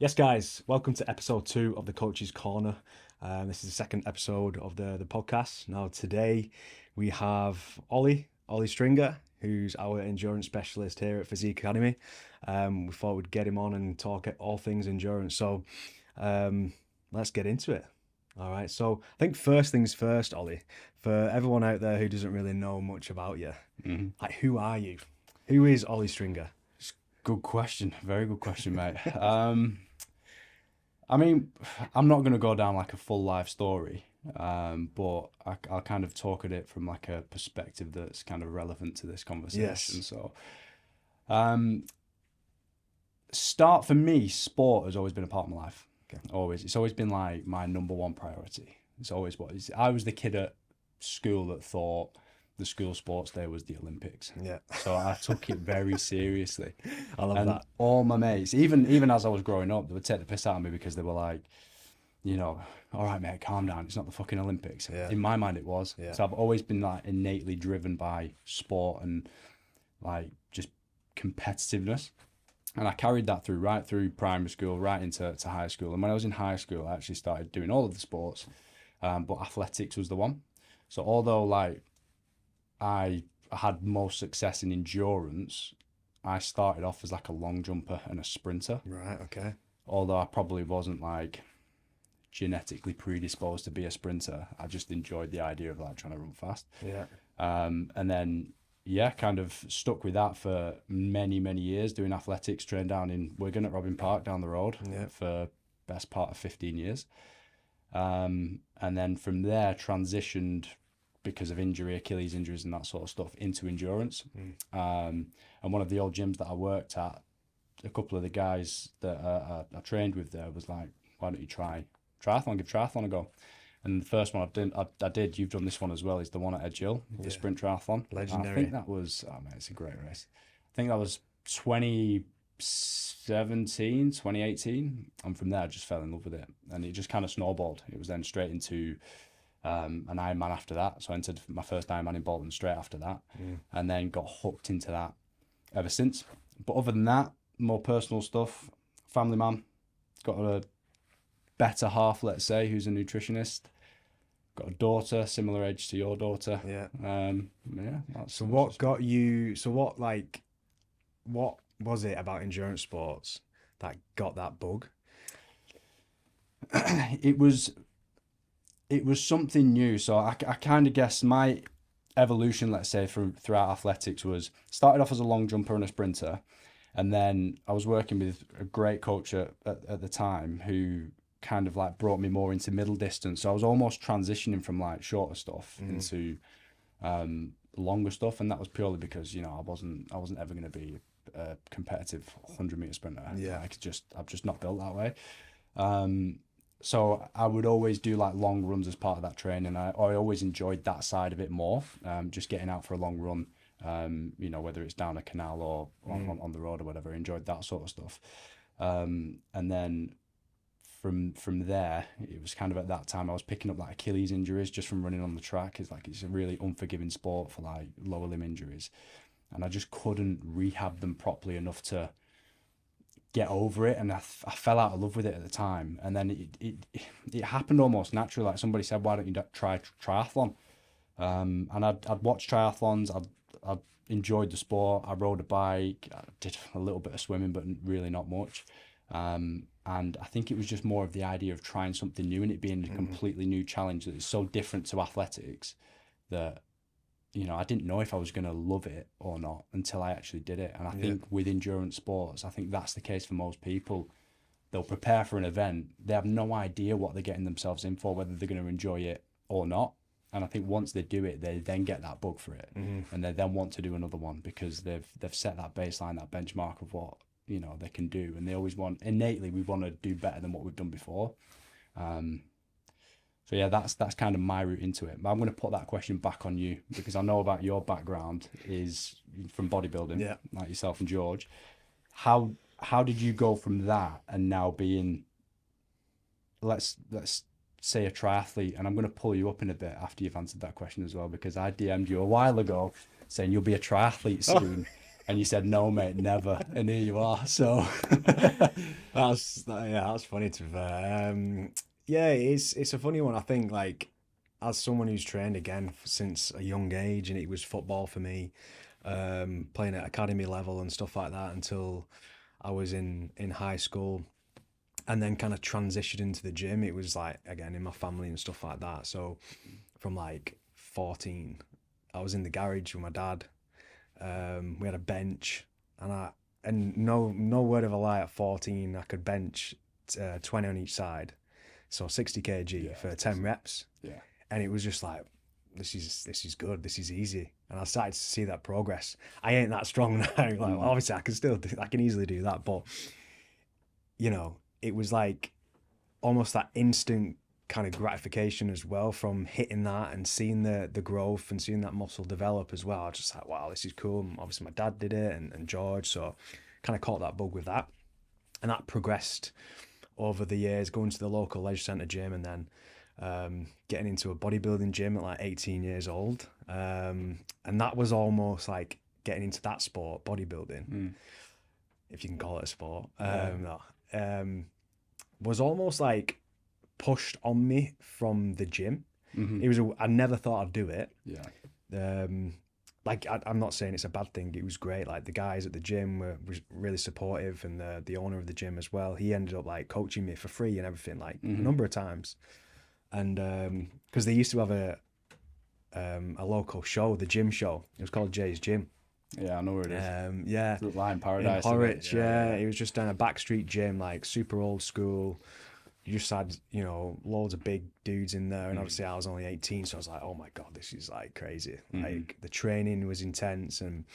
Yes, guys, welcome to episode 2 of the Coach's Corner. This is the second episode of the podcast. Now, today we have Ollie Stringer, who's our endurance specialist here at Physique Academy. We thought we'd get him on and talk all things endurance. So let's get into it. All right. So I think first things first, Ollie, for everyone out there who doesn't really know much about you, like, who are you? Who is Ollie Stringer? Good question. Very good question, mate. I mean, I'm not going to go down like a full life story, but I'll kind of talk at it from like a perspective that's kind of relevant to this conversation. Yes. So, start for me, sport has always been a part of my life. Okay. Always. It's always been like my number one priority. It's always what is. I was the kid at school that thought the school sports day was the Olympics. Yeah. So I took it very seriously. I love And that. all my mates, even as I was growing up, they would take the piss out of me because they were like, all right, mate, calm down. It's not the fucking Olympics. Yeah. In my mind, it was. Yeah. So I've always been like innately driven by sport and like just competitiveness. And I carried that right through primary school, right into high school. And when I was in high school, I actually started doing all of the sports, but athletics was the one. So although like I had most success in endurance, I started off as like a long jumper and a sprinter. Right. Okay. Although I probably wasn't like genetically predisposed to be a sprinter. I just enjoyed the idea of like trying to run fast. Yeah. And then, yeah, kind of stuck with that for many, many years, doing athletics, trained down in Wigan at Robin Park down the road for best part of 15 years. And then from there transitioned because of injury, Achilles injuries and that sort of stuff, into endurance. And one of the old gyms that I worked at, a couple of the guys that I trained with there was like, why don't you try triathlon, give triathlon a go. And the first one I did, you've done this one as well, is the one at Edge Hill, the sprint triathlon. Legendary. I think that was, oh man, it's a great race. I think that was 2017, 2018. And from there, I just fell in love with it. And it just kind of snowballed. It was then straight into an Ironman after that. So I entered my first Ironman in Bolton straight after that, and then got hooked into that ever since. But other than that, more personal stuff, family man, got a better half, let's say, who's a nutritionist, got a daughter, similar age to your daughter. Yeah. That's What was it about endurance sports that got that bug? It was something new. So I kind of guess my evolution, let's say, throughout athletics was started off as a long jumper and a sprinter. And then I was working with a great coach at the time who kind of like brought me more into middle distance. So I was almost transitioning from like shorter stuff into longer stuff. And that was purely because, I wasn't ever going to be a competitive 100-meter sprinter. Yeah. I'm just not built that way. So I would always do like long runs as part of that training. I always enjoyed that side of it more, just getting out for a long run, whether it's down a canal or on the road or whatever. I enjoyed that sort of stuff. And then from there, it was kind of at that time I was picking up like Achilles injuries just from running on the track. It's a really unforgiving sport for like lower limb injuries. And I just couldn't rehab them properly enough to get over it, and I fell out of love with it at the time. And then it happened almost naturally. Like somebody said, why don't you try triathlon? And I'd watched triathlons. I'd enjoyed the sport. I rode a bike. I did a little bit of swimming, but really not much. And I think it was just more of the idea of trying something new and it being a completely new challenge that is so different to athletics that I didn't know if I was going to love it or not until I actually did it. And I think with endurance sports, I think that's the case for most people. They'll prepare for an event. They have no idea what they're getting themselves in for, whether they're going to enjoy it or not. And I think once they do it, they then get that bug for it. And they then want to do another one because they've set that baseline, that benchmark of what, they can do. And they always innately, we want to do better than what we've done before. So yeah, that's kind of my route into it. But I'm going to put that question back on you because I know about your background is from bodybuilding, like yourself and George. How did you go from that and now being, let's say, a triathlete? And I'm going to pull you up in a bit after you've answered that question as well, because I DM'd you a while ago saying you'll be a triathlete soon. And you said, no, mate, never. And here you are. So That's funny to be fair. Yeah, it's a funny one. I think like as someone who's trained again since a young age, and it was football for me, playing at academy level and stuff like that until I was in high school, and then kind of transitioned into the gym. It was like again in my family and stuff like that. So from like 14, I was in the garage with my dad. We had a bench, and no word of a lie, at 14 I could bench 20 on each side, so 60 kg for 10 reps, Yeah. and it was just like this is good, this is easy, and I started to see that progress. I ain't that strong now. Like obviously I can easily do that, but it was like almost that instant kind of gratification as well from hitting that and seeing the growth and seeing that muscle develop as well. I was just like, wow, this is cool. And obviously my dad did it, and George, so kind of caught that bug with that, and that progressed over the years, going to the local leisure centre gym, and then getting into a bodybuilding gym at like 18 years old, and that was almost like getting into that sport, bodybuilding, if you can call it a sport. No, was almost like pushed on me from the gym. It was I never thought I'd do it. Yeah. Like I'm not saying it's a bad thing. It was great. Like the guys at the gym was really supportive, and the owner of the gym as well. He ended up like coaching me for free and everything, like a number of times. And because they used to have a local show, the gym show. It was called Jay's Gym. Yeah, I know where it is. Yeah, Lion Paradise. in Horwich. Yeah, it was just down a backstreet gym, like super old school. You just had, loads of big dudes in there. And obviously I was only 18. So I was like, oh my God, this is like crazy. Like the training was intense. And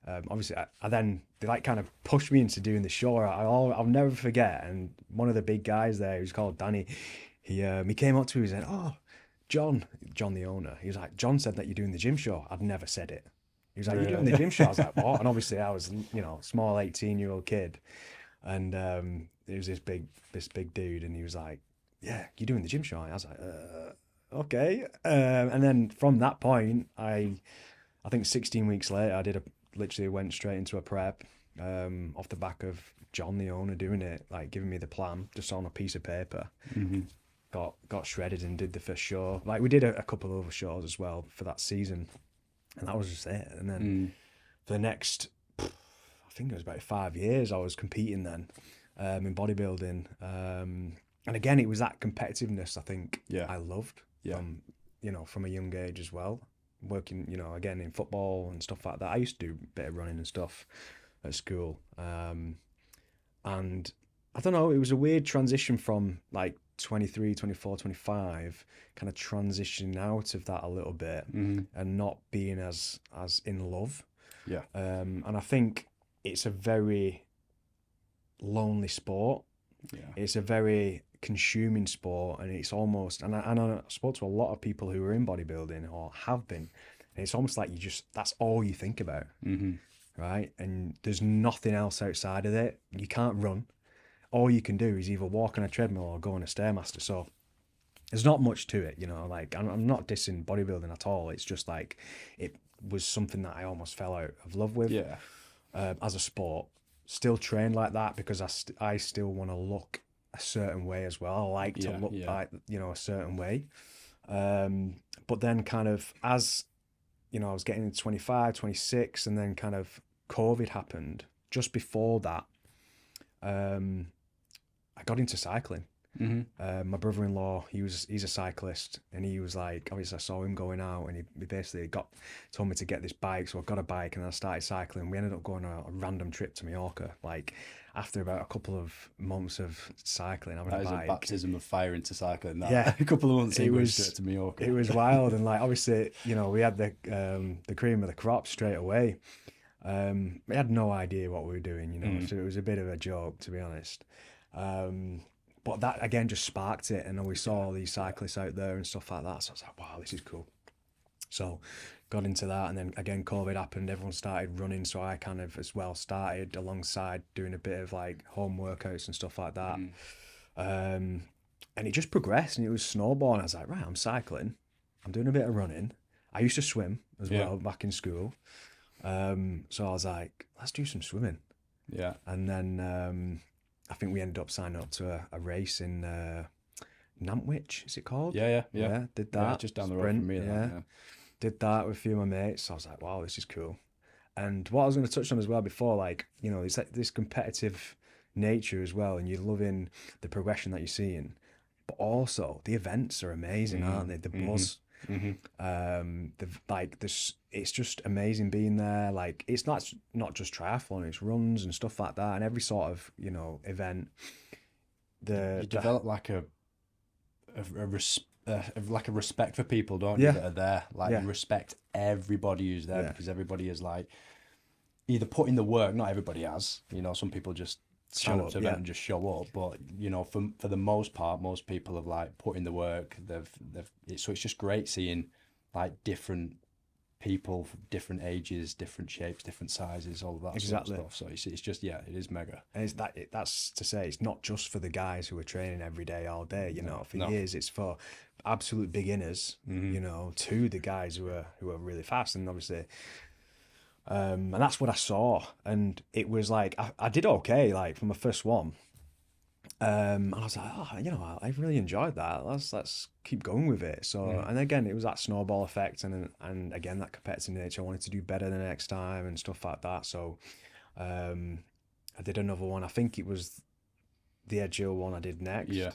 obviously I then, they like kind of pushed me into doing the show. I'll never forget. And one of the big guys there, who's called Danny, he came up to me and said, oh, John the owner. He was like, John said that you're doing the gym show. I'd never said it. He was like, you're doing the gym show. I was like, what? And obviously I was, small 18-year-old kid. And it was this big dude, and he was like, yeah, you're doing the gym show. I was like, okay. And then from that point, I think 16 weeks later, I literally went straight into a prep, off the back of John, the owner, doing it, like giving me the plan just on a piece of paper. Got shredded and did the first show. Like we did a couple of other shows as well for that season, and that was just it. And then for the next, I think it was about 5 years, I was competing then in bodybuilding. And again, it was that competitiveness I think I loved from a young age as well. Working, again in football and stuff like that. I used to do a bit of running and stuff at school. And I don't know, it was a weird transition from like 23, 24, 25, kind of transitioning out of that a little bit and not being as in love. Yeah. And I think it's a very lonely sport. Yeah. It's a very consuming sport, and it's almost, and I spoke to a lot of people who are in bodybuilding or have been, and it's almost like that's all you think about, right? And there's nothing else outside of it. You can't run. All you can do is either walk on a treadmill or go on a Stairmaster. So there's not much to it, like I'm not dissing bodybuilding at all. It's just like, it was something that I almost fell out of love with as a sport. Still train like that because I still want to look a certain way as well. I like to look like, a certain way. But then kind of as, I was getting into 25, 26, and then kind of COVID happened. Just before that, I got into cycling. My brother-in-law, he's a cyclist, and he was like, obviously I saw him going out, and he basically told me to get this bike, so I got a bike, and then I started cycling. We ended up going on a random trip to Mallorca, like after about a couple of months of cycling, having a bike. That is a baptism of fire into cycling. That. Yeah, a couple of months. It was straight to Mallorca. It was wild, and like obviously, we had the cream of the crop straight away. We had no idea what we were doing, so it was a bit of a joke, to be honest. But that again just sparked it, and then we saw all these cyclists out there and stuff like that. So I was like, wow, this is cool. So got into that, and then again COVID happened, everyone started running, so I kind of as well started alongside doing a bit of like home workouts and stuff like that. And it just progressed, and it was snowballing. I was like, right, I'm cycling, I'm doing a bit of running. I used to swim as well back in school. So I was like, let's do some swimming. Yeah. And then I think we ended up signing up to a race in Nantwich, is it called? Yeah, Yeah, did Yeah, that. just down the road Sprint, from me. yeah. Yeah. Did that with a few of my mates. I was like, wow, this is cool. And what I was going to touch on as well before, like, you know, it's like this competitive nature as well, and you're loving the progression that you're seeing. But also, the events are amazing, aren't they? The buzz, like this, it's just amazing being there. Like, it's not just triathlon; it's runs and stuff like that, and every sort of, you know, event. You develop like like a respect for people, don't you, Yeah, that are there? Like yeah, you respect everybody who's there yeah, because everybody is like either put in the work. Not everybody has, you know. Some people just sign show up up, to yeah, event and just show up. But you know, for the most part, most people have like put in the work. So it's just great seeing like different people, different ages, different shapes, different sizes, all of that exactly. sort of stuff. So it's just yeah, it is mega. And that's to say it's not just for the guys who are training every day, all day. You know, for No. years it's for absolute beginners. You know, to the guys who are really fast, and obviously, and that's what I saw. And it was like I did okay, like for my first one. And I was like, oh, you know, I really enjoyed that. Let's keep going with it. So, and again, it was that snowball effect, and again that competitive nature. I wanted to do better the next time and stuff like that. So, I did another one. I think it was the Edgehill one I did next. Yeah.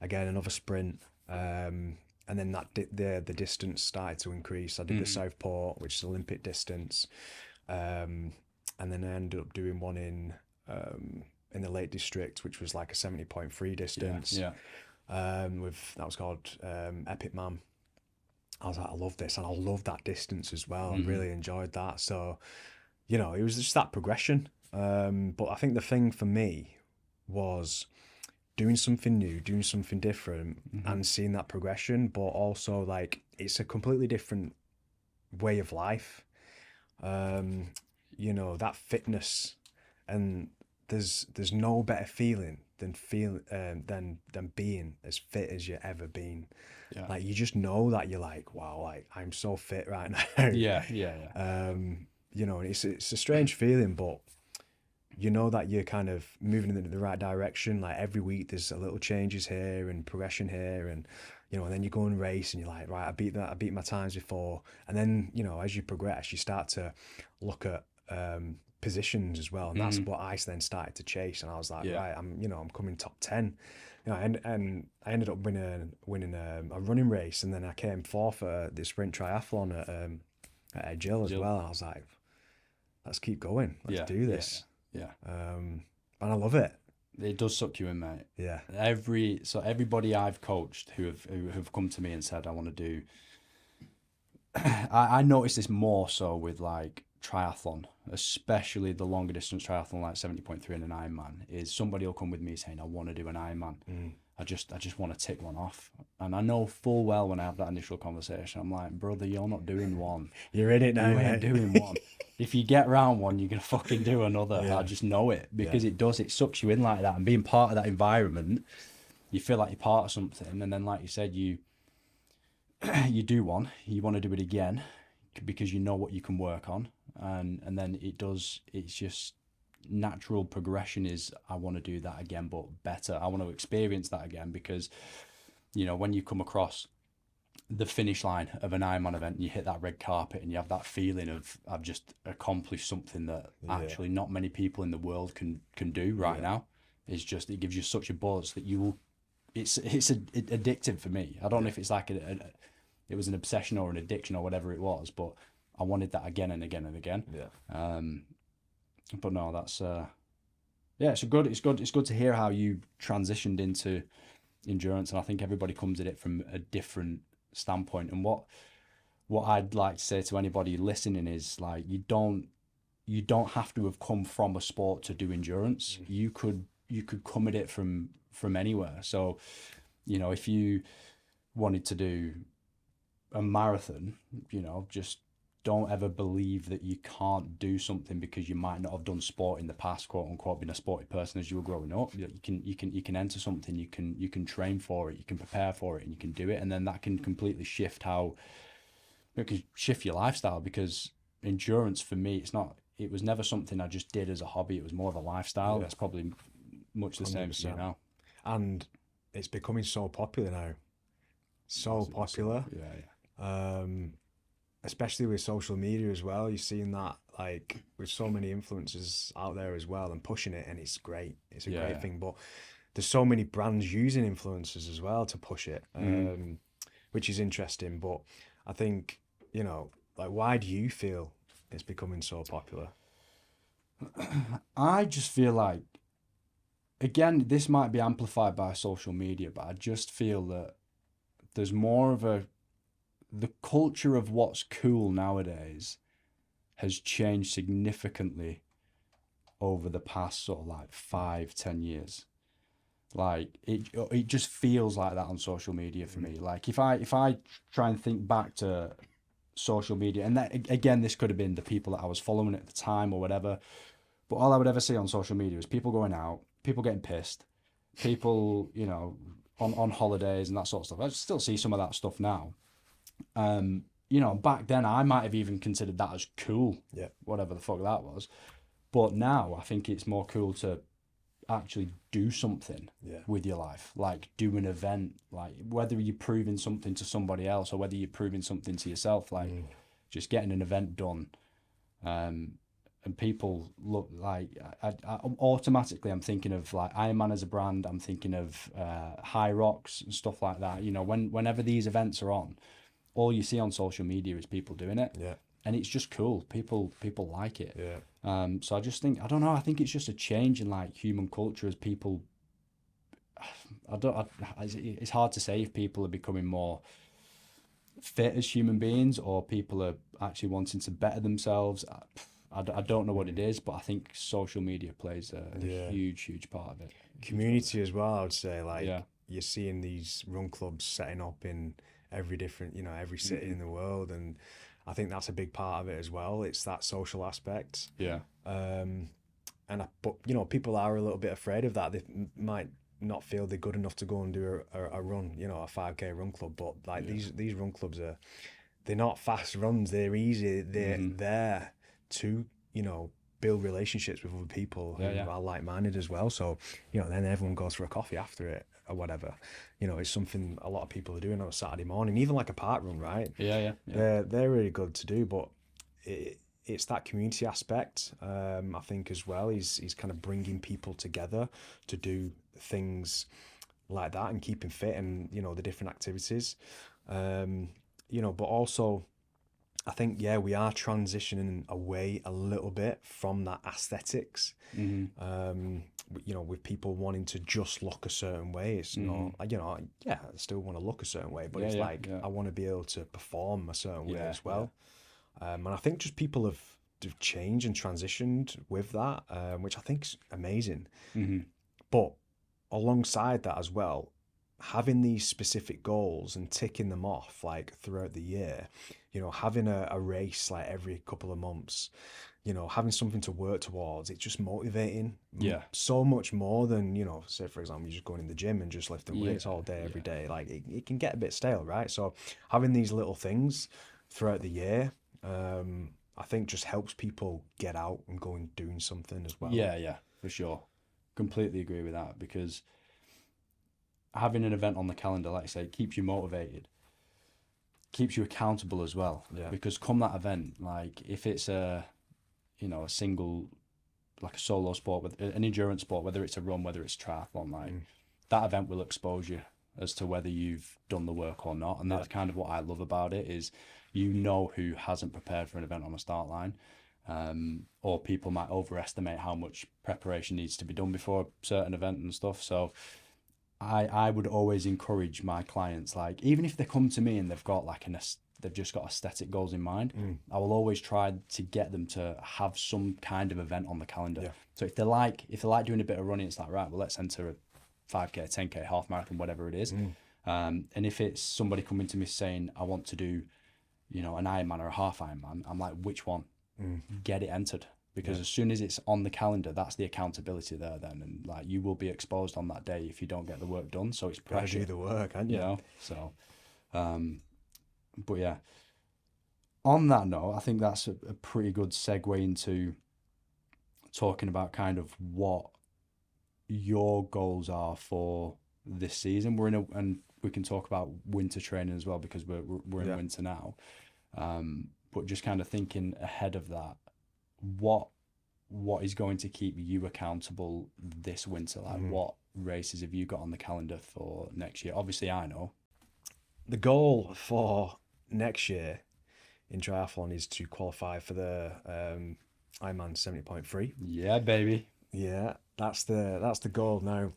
Again, another sprint. And then the distance started to increase. I did the Southport, which is Olympic distance. And then I ended up doing one in the Lake District, which was like a 70.3 distance. Yeah. That was called Epic Man. I was like, I love this, and I love that distance as well. I really enjoyed that. So, you know, it was just that progression. But I think the thing for me was doing something new, doing something different, and seeing that progression. But also, like, it's a completely different way of life. You know, that fitness, and there's no better feeling than being as fit as you ever been. Yeah. Like you just know that you're like, wow, like I'm so fit right now. Yeah. You know, and it's a strange feeling, but you know that you're kind of moving in the right direction. Like every week there's a little changes here and progression here, and you know, and then you go and race and you're like, right, I beat my times before. And then, you know, as you progress, you start to look at positions as well, and that's what I then started to chase. And I was like, right, I'm coming top 10, you know, and I ended up winning a running race, and then I came fourth at the sprint triathlon at Edgehill as well. And I was like, let's keep going, let's do this. Yeah. And I love it. It does suck you in, mate. Yeah. Everybody I've coached who have come to me and said I want to do. I noticed this more so with like triathlon, especially the longer distance triathlon like 70.3 and an Ironman. Is somebody will come with me saying I want to do an Ironman. I just want to tick one off, and I know full well when I have that initial conversation, I'm like, brother, you're not doing one. You're in it now. You ain't doing one. If you get round one, you're gonna fucking do another. I just know it because it sucks you in like that, and being part of that environment, you feel like you're part of something, and then like you said, you do one, you want to do it again because you know what you can work on, and then it's just natural progression is I want to do that again but better. I want to experience that again because, you know, when you come across the finish line of an Ironman event and you hit that red carpet and you have that feeling of I've just accomplished something that actually not many people in the world can do right now, is just, it gives you such a buzz that you will, it's addictive for me. I don't know if it's like it was an obsession or an addiction or whatever it was, but I wanted that again and again and again. But no, that's it's good to hear how you transitioned into endurance, and I think everybody comes at it from a different standpoint. And what I'd like to say to anybody listening is like, you don't have to have come from a sport to do endurance. You could come at it from anywhere. So, you know, if you wanted to do a marathon, you know, just don't ever believe that you can't do something because you might not have done sport in the past, quote unquote, being a sporty person as you were growing up. You can enter something, you can train for it, you can prepare for it, and you can do it, and then that can completely shift shift your lifestyle. Because endurance for me, it was never something I just did as a hobby. It was more of a lifestyle. That's probably much the same for me 100%. now. And it's becoming so popular now. So popular. Yeah. Especially with social media as well. You're seeing that like with so many influencers out there as well and pushing it, and it's great. It's a great thing. But there's so many brands using influencers as well to push it, which is interesting. But I think, like, why do you feel it's becoming so popular? I just feel like, again, this might be amplified by social media, but I just feel that there's more of the culture of what's cool nowadays has changed significantly over the past sort of like 5-10 years. Like it just feels like that on social media for me. Like if I try and think back to social media, and that again, this could have been the people that I was following at the time or whatever, but all I would ever see on social media was people going out, people getting pissed, people, on holidays and that sort of stuff. I still see some of that stuff now. Back then I might have even considered that as cool. Yeah. Whatever the fuck that was. But now I think it's more cool to actually do something with your life, like do an event, like whether you're proving something to somebody else or whether you're proving something to yourself, like just getting an event done. And people look like I automatically I'm thinking of like Iron Man as a brand. I'm thinking of High Rocks and stuff like that. Whenever these events are on, all you see on social media is people doing it. Yeah. And it's just cool. People like it. Yeah. So I just think, I don't know. I think it's just a change in like human culture as people. It's hard to say if people are becoming more fit as human beings or people are actually wanting to better themselves. I don't know what it is, but I think social media plays a huge part of it. Community as well, I would say. Like you're seeing these run clubs setting up in every different, every city in the world, and I think that's a big part of it as well. It's that social aspect. Yeah. But people are a little bit afraid of that. They might not feel they're good enough to go and do a run, a 5K run club. But like these run clubs they're not fast runs. They're easy. They're there to build relationships with other people who are like-minded as well. So then everyone goes for a coffee after it or whatever. It's something a lot of people are doing on a Saturday morning, even like a park run, right? Yeah. They're really good to do, but it's that community aspect. I think as well. He's kind of bringing people together to do things like that and keeping fit and the different activities. But also, I think we are transitioning away a little bit from that aesthetics. With people wanting to just look a certain way. It's not, I still want to look a certain way, but I want to be able to perform a certain way as well. And I think just people have changed and transitioned with that, which I think is amazing. But alongside that as well, having these specific goals and ticking them off like throughout the year, having a race like every couple of months, having something to work towards, it's just motivating. So much more than, say for example, you're just going in the gym and just lifting weights all day, every day. Like it can get a bit stale, right? So having these little things throughout the year, I think just helps people get out and go and doing something as well. Yeah, for sure. Completely agree with that, because having an event on the calendar, like I say, keeps you motivated, keeps you accountable as well. Because come that event, like if it's a single, like a solo sport, with an endurance sport, whether it's a run, whether it's triathlon, like that event will expose you as to whether you've done the work or not. And that's kind of what I love about it, is who hasn't prepared for an event on a start line. Or people might overestimate how much preparation needs to be done before a certain event and stuff. So I would always encourage my clients, like even if they come to me and they've got like they've just got aesthetic goals in mind, I will always try to get them to have some kind of event on the calendar. So if they like doing a bit of running, it's like, right, well, let's enter a 5K, 10K, half marathon, whatever it is. And if it's somebody coming to me saying, I want to do, an Ironman or a half Ironman, I'm like, which one? Get it entered. Because as soon as it's on the calendar, that's the accountability there then. And like you will be exposed on that day if you don't get the work done. So it's pressure. Do the work, aren't you? So, but yeah. On that note, I think that's a pretty good segue into talking about kind of what, your goals are for this season. And we can talk about winter training as well, because we're in winter now. But just kind of thinking ahead of that, what is going to keep you accountable this winter? Like, what races have you got on the calendar for next year? Obviously, I know. The goal for next year in triathlon is to qualify for the Ironman 70.3. Yeah, baby. Yeah, that's the goal now.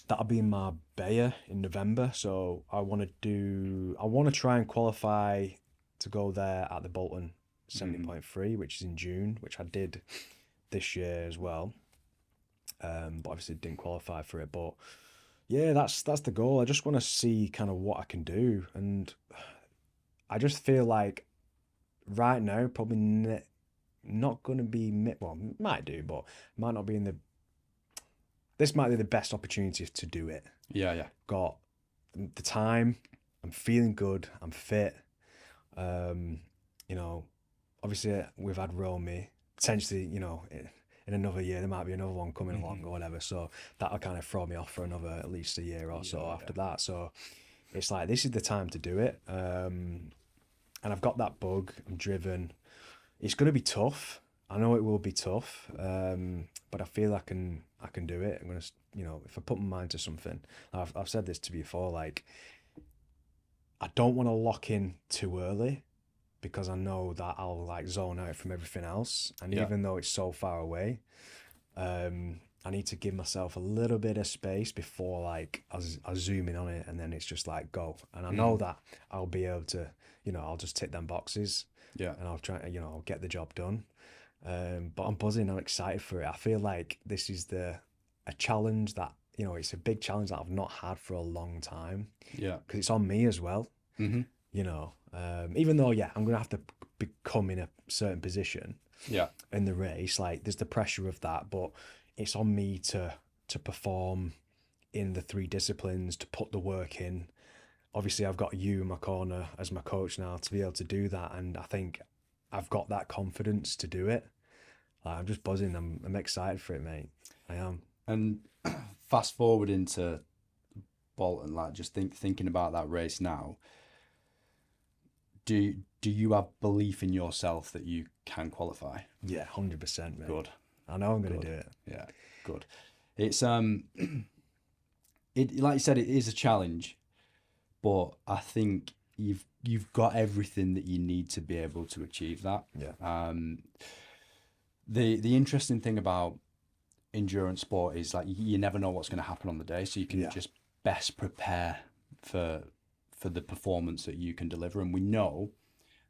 That'll be in Marbella in November. So I want to try and qualify to go there at the Bolton 70.3, which is in June, which I did this year as well. But obviously didn't qualify for it. But yeah, that's the goal. I just want to see kind of what I can do, and I just feel like right now probably not going to be, well, might do, but might not be in the. This might be the best opportunity to do it. Yeah. Got the time. I'm feeling good. I'm fit. You know, obviously we've had Romy. Potentially, you know, in another year there might be another one coming along or whatever. So that'll kind of throw me off for another at least a year or so after that. So it's like, this is the time to do it. And I've got that bug. I'm driven. It's going to be tough. I know it will be tough, but I feel I can do it. I'm gonna, you know, if I put my mind to something. I've said this to you before. Like, I don't want to lock in too early, because I know that I'll like zone out from everything else. And even though it's so far away, I need to give myself a little bit of space before like I zoom in on it, and then it's just like go. And I know that I'll be able to, you know, I'll just tick them boxes. Yeah. And I'll try, you know, I'll get the job done. But I'm buzzing. I'm excited for it. I feel like this is a challenge that, you know, it's a big challenge that I've not had for a long time. Yeah. Because it's on me as well. You know, even though, I'm going to have to become in a certain position in the race. Like, there's the pressure of that, but it's on me to perform in the 3 disciplines, to put the work in. Obviously, I've got you in my corner as my coach now to be able to do that. And I think I've got that confidence to do it. Like, I'm just buzzing. I'm excited for it, mate. I am. And fast forward into Bolton, like, just thinking about that race now. Do you have belief in yourself that you can qualify? Yeah, 100%, mate. Good. I know I'm going to do it. Yeah, good. It's it, like you said, it is a challenge, but I think you've got everything that you need to be able to achieve that. Yeah. The interesting thing about endurance sport is, like, you never know what's going to happen on the day, so you can just best prepare for the performance that you can deliver. And we know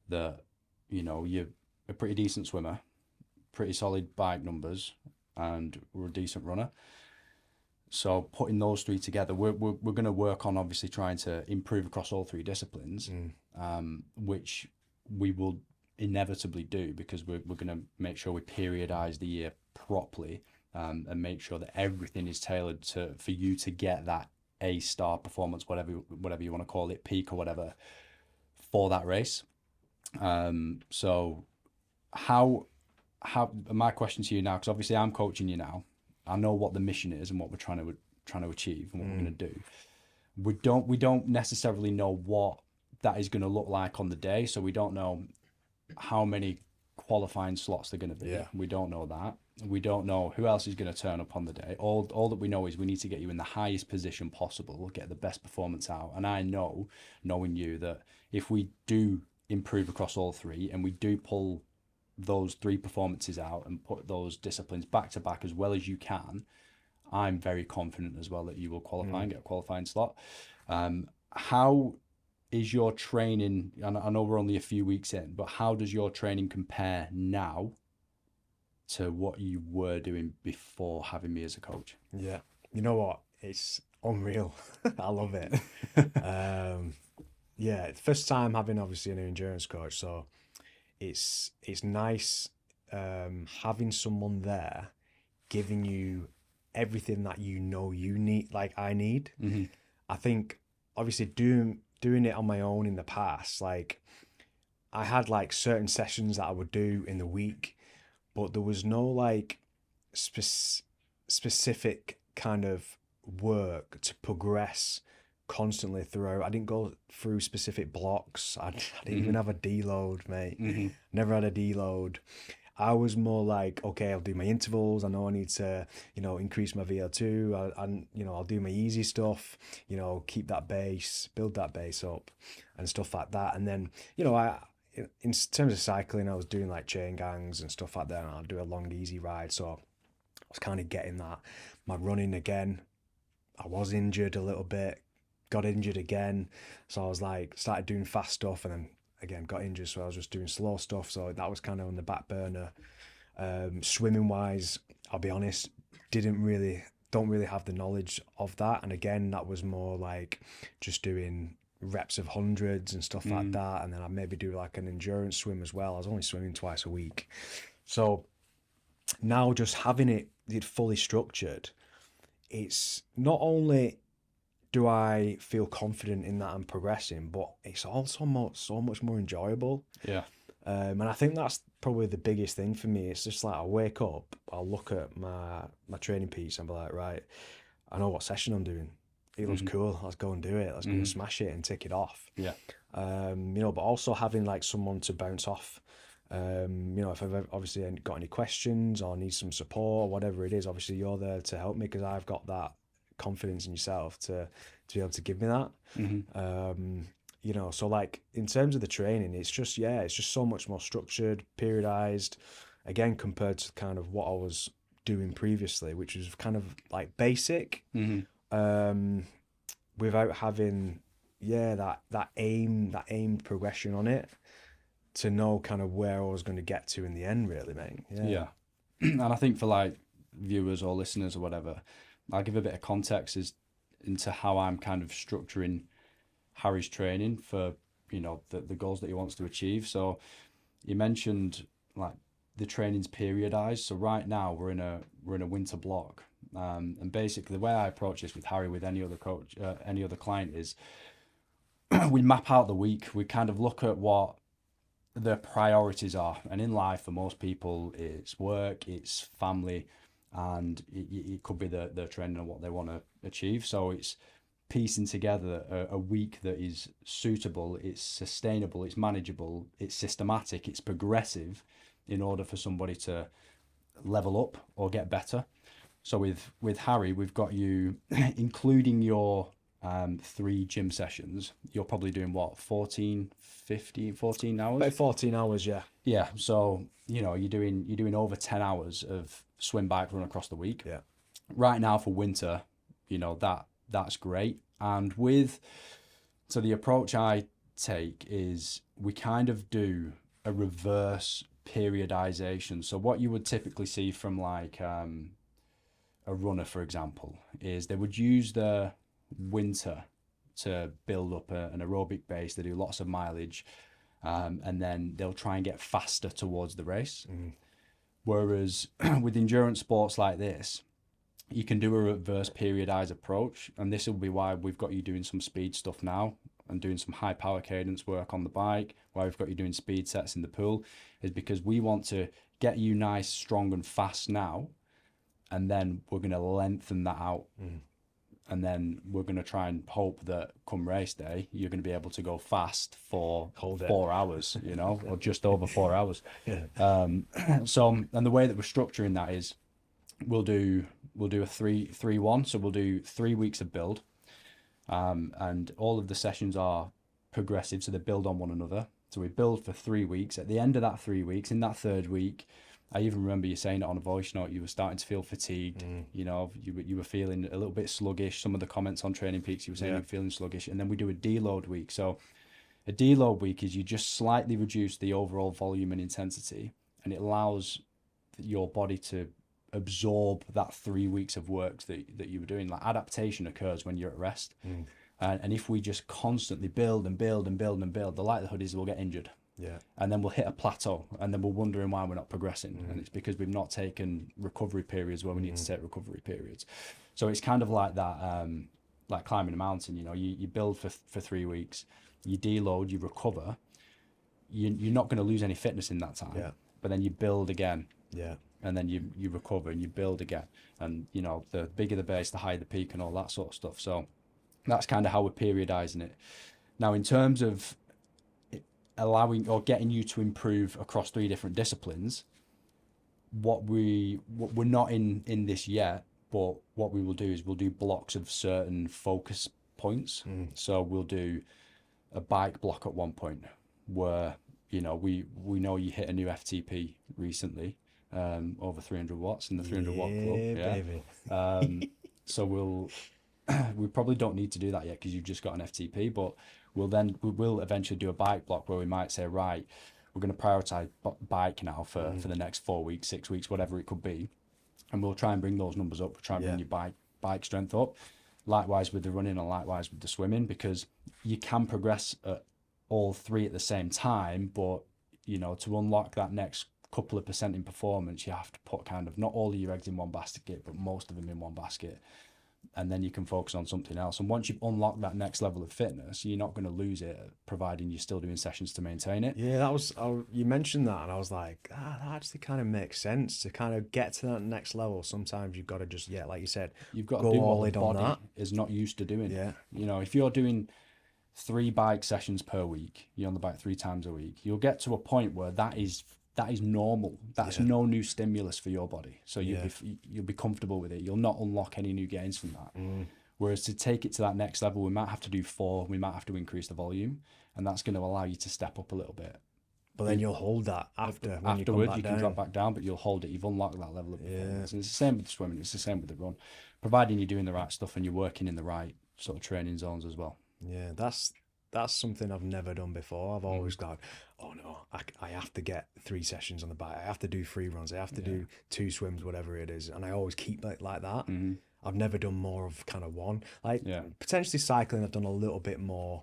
that, you know, you're a pretty decent swimmer, pretty solid bike numbers, and we're a decent runner. So putting those 3 together, we're going to work on obviously trying to improve across all 3 disciplines, which we will inevitably do, because we're going to make sure we periodize the year properly, and make sure that everything is tailored for you to get that A-star performance, whatever you want to call it, peak or whatever, for that race. So how my question to you now, because obviously I'm coaching you now, I know what the mission is and what we're trying to achieve and what we're going to do. We don't necessarily know what that is going to look like on the day, so we don't know how many qualifying slots they're going to be. Yeah. We don't know that. We don't know who else is going to turn up on the day. All that we know is we need to get you in the highest position possible, get the best performance out. And I know, knowing you, that if we do improve across all 3 and we do pull those 3 performances out and put those disciplines back to back as well as you can, I'm very confident as well that you will qualify and get a qualifying slot. How is your training? And I know we're only a few weeks in, but how does your training compare now to what you were doing before having me as a coach? Yeah. You know what? It's unreal. I love it. Yeah, first time having obviously an endurance coach, so it's nice having someone there giving you everything that you know you need, like I need. I think obviously doing it on my own in the past, like I had like certain sessions that I would do in the week, but there was no like specific kind of work to progress constantly throughout. I didn't go through specific blocks. I didn't even have a deload, mate. Never had a deload. I was more like, okay, I'll do my intervals. I know I need to, increase my VO2. I'll do my easy stuff, keep that base, build that base up and stuff like that. And then, in terms of cycling, I was doing like chain gangs and stuff like that. And I'd do a long, easy ride. So I was kind of getting that. My running again, I was injured a little bit, got injured again. So I was like, started doing fast stuff and then again got injured, so I was just doing slow stuff, so that was kind of on the back burner. Swimming wise, I'll be honest, don't really have the knowledge of that, and again that was more like just doing reps of hundreds and stuff like that, and then I'd maybe do like an endurance swim as well. I was only swimming twice a week. So now just having it fully structured, it's not only do I feel confident in that I'm progressing, but it's also so much more enjoyable. Yeah. And I think that's probably the biggest thing for me. It's just like I wake up, I'll look at my training piece and be like, right, I know what session I'm doing. It looks cool. Let's go and do it. Let's go and smash it and tick it off. Yeah. But also having like someone to bounce off. If I've obviously got any questions or need some support or whatever it is, obviously you're there to help me because I've got that confidence in yourself to be able to give me that. So like in terms of the training, it's just so much more structured, periodized, again compared to kind of what I was doing previously, which was kind of like basic, without having that aim progression on it to know kind of where I was going to get to in the end, really, mate. Yeah. And I think for like viewers or listeners or whatever, I'll give a bit of context into how I'm kind of structuring Harry's training for, the goals that he wants to achieve. So you mentioned like the training's periodized. So right now we're in a winter block. And basically the way I approach this with Harry, with any other coach, any other client is we map out the week. We kind of look at what the priorities are. And in life, for most people, it's work, it's family, and it could be the training and what they want to achieve. So it's piecing together a week that is suitable, it's sustainable, it's manageable, it's systematic, it's progressive in order for somebody to level up or get better. So with Harry, we've got you, including your 3 gym sessions, you're probably doing what, 14 hours? About 14 hours, yeah. Yeah, so you're doing over 10 hours of swim, bike, run across the week. Yeah. Right now for winter, that's great. And so the approach I take is we kind of do a reverse periodization. So what you would typically see from like a runner, for example, is they would use the winter to build up an aerobic base. They do lots of mileage, and then they'll try and get faster towards the race. Whereas with endurance sports like this, you can do a reverse periodized approach, and this will be why we've got you doing some speed stuff now and doing some high power cadence work on the bike, why we've got you doing speed sets in the pool, is because we want to get you nice, strong and fast now, and then we're going to lengthen that out. And then we're going to try and hope that come race day, you're going to be able to go fast for 4 hours, or just over 4 hours. Yeah. And the way that we're structuring that is we'll do a 3-1. So we'll do 3 weeks of build. And all of the sessions are progressive. So they build on one another. So we build for 3 weeks. At the end of that 3 weeks, in that third week, I even remember you saying it on a voice note, you were starting to feel fatigued, you were feeling a little bit sluggish. Some of the comments on Training Peaks, you were saying you were feeling sluggish. And then we do a deload week. So a deload week is you just slightly reduce the overall volume and intensity, and it allows your body to absorb that 3 weeks of work that you were doing. Like adaptation occurs when you're at rest. And if we just constantly build and build and build and build, the likelihood is we'll get injured. Yeah. And then we'll hit a plateau, and then we're wondering why we're not progressing. And it's because we've not taken recovery periods where we need to take recovery periods. So it's kind of like that, like climbing a mountain, you build for 3 weeks, you deload, you recover. You're not going to lose any fitness in that time. Yeah. But then you build again. Yeah. and then you recover and you build again. And you know, the bigger the base, the higher the peak, and all that sort of stuff. So that's kind of how we're periodizing it. Now, in terms of allowing or getting you to improve across 3 different disciplines, what we're not in this yet, but what we will do is we'll do blocks of certain focus points. So we'll do a bike block at one point where, you know, we know you hit a new FTP recently, over 300 watts in the 300 watt club. Yeah, baby. So we probably don't need to do that yet because you've just got an FTP, but we will eventually do a bike block where we might say, right, we're going to prioritize bike now for the next 4 weeks, 6 weeks, whatever it could be. And we'll try and bring those numbers up. We'll try and bring your bike strength up. Likewise with the running and likewise with the swimming, because you can progress at all 3 at the same time. But, you know, to unlock that next couple of % in performance, you have to put kind of not all of your eggs in one basket, but most of them in one basket. And then you can focus on something else. And once you've unlocked that next level of fitness, you're not going to lose it, providing you're still doing sessions to maintain it. Yeah, you mentioned that, and I was like, that actually kind of makes sense. To kind of get to that next level, sometimes you've got to just, like you said, you've got go to do all what in the on body that. is not used to doing. Yeah. You know, if you're doing 3 bike sessions per week, you're on the bike 3 times a week, you'll get to a point where that is normal. That's no new stimulus for your body. So you'll be comfortable with it. You'll not unlock any new gains from that. Whereas to take it to that next level, we might have to do 4, we might have to increase the volume, and that's going to allow you to step up a little bit. But then you'll hold that afterwards. You can drop back down, but you'll hold it. You've unlocked that level of performance. And it's the same with the swimming. It's the same with the run, providing you're doing the right stuff and you're working in the right sort of training zones as well. Yeah, that's something I've never done before. I've always gone, oh no, I have to get 3 sessions on the bike. I have to do 3 runs. I have to do 2 swims, whatever it is. And I always keep it like that. I've never done more of kind of one. Like potentially cycling, I've done a little bit more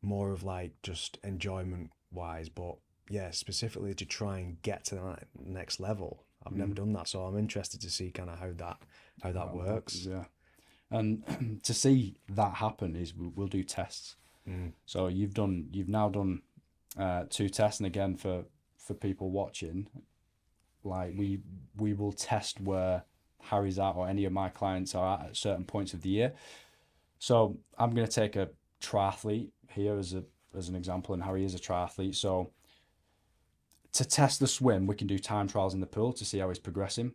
of like just enjoyment wise. But yeah, specifically to try and get to that next level, I've never done that. So I'm interested to see kind of how that works. Yeah. And to see that happen is we'll do tests. So you've now done 2 tests, and again for people watching, like we will test where Harry's at or any of my clients are at certain points of the year. So I'm going to take a triathlete here as an example, and Harry is a triathlete. So to test the swim, we can do time trials in the pool to see how he's progressing.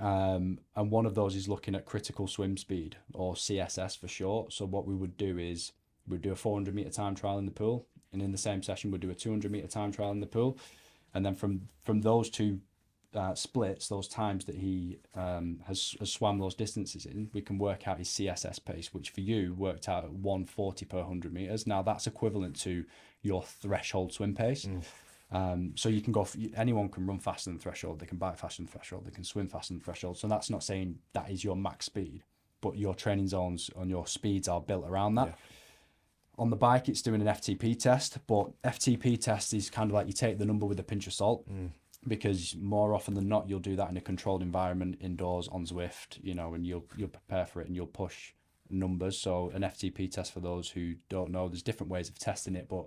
And one of those is looking at critical swim speed, or CSS for short. So what we would do is we'd do a 400 meter time trial in the pool, and in the same session we'd do a 200 meter time trial in the pool, and then from those 2 splits, those times that he has swam those distances in, we can work out his CSS pace, which for you worked out at 140 per 100 meters. Now that's equivalent to your threshold swim pace. So you can anyone can run faster than threshold, they can bike faster than threshold, they can swim faster than threshold. So that's not saying that is your max speed, but your training zones and your speeds are built around that. On the bike, it's doing an FTP test, but FTP test is kind of like you take the number with a pinch of salt, because more often than not, you'll do that in a controlled environment, indoors, on Zwift, you know, and you'll prepare for it and you'll push numbers. So an FTP test, for those who don't know, there's different ways of testing it, but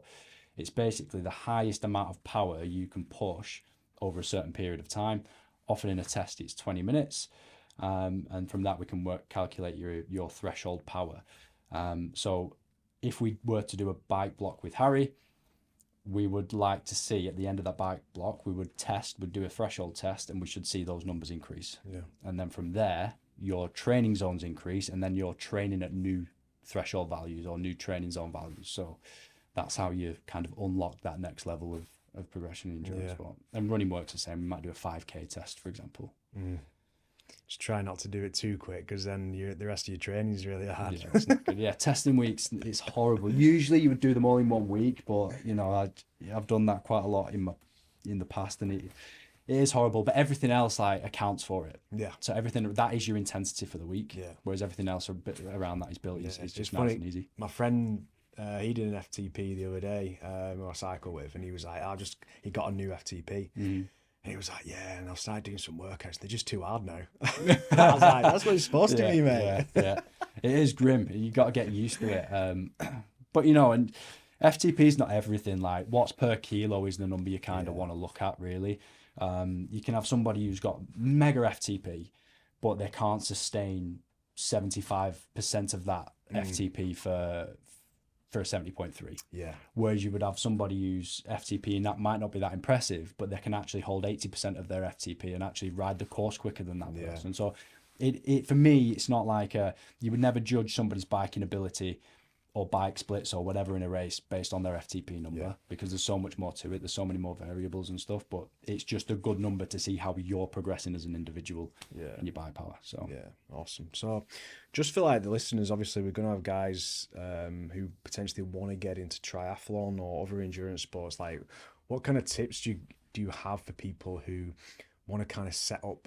it's basically the highest amount of power you can push over a certain period of time. Often in a test, it's 20 minutes. And from that, we can calculate your threshold power. So if we were to do a bike block with Harry, we would like to see at the end of that bike block, we'd do a threshold test, and we should see those numbers increase. And then from there, your training zones increase, and then you're training at new threshold values or new training zone values. So that's how you kind of unlock that next level of progression in endurance sport. And running works the same. We might do a 5K test, for example. Just try not to do it too quick, because then the rest of your training is really hard. Yeah, it's not good. Yeah, testing weeks, it's horrible. Usually you would do them all in 1 week, but you know, I've done that quite a lot in the past, and it is horrible. But everything else like accounts for it. Yeah. So everything that is your intensity for the week. Yeah. Whereas everything else a bit around that is built. It's just nice and easy. My friend, he did an FTP the other day, who I cycle with, and he was like, he got a new FTP. And he was like, yeah, and I've started doing some workouts. They're just too hard now. I was like, that's what it's supposed to be, mate. Yeah. It is grim. You got to get used to it. But, you know, and FTP is not everything. Like, watts per kilo is the number you kind of want to look at, really. You can have somebody who's got mega FTP, but they can't sustain 75% of that FTP for a 70.3. Yeah. Whereas you would have somebody who's FTP and that might not be that impressive, but they can actually hold 80% of their FTP and actually ride the course quicker than that person. So it for me, it's not like you would never judge somebody's biking ability or bike splits or whatever in a race based on their FTP number, because there's so much more to it. There's so many more variables and stuff, but it's just a good number to see how you're progressing as an individual in your bike power. So yeah, awesome. So just for like the listeners, obviously we're going to have guys who potentially want to get into triathlon or other endurance sports. Like, what kind of tips do you have for people who want to kind of set up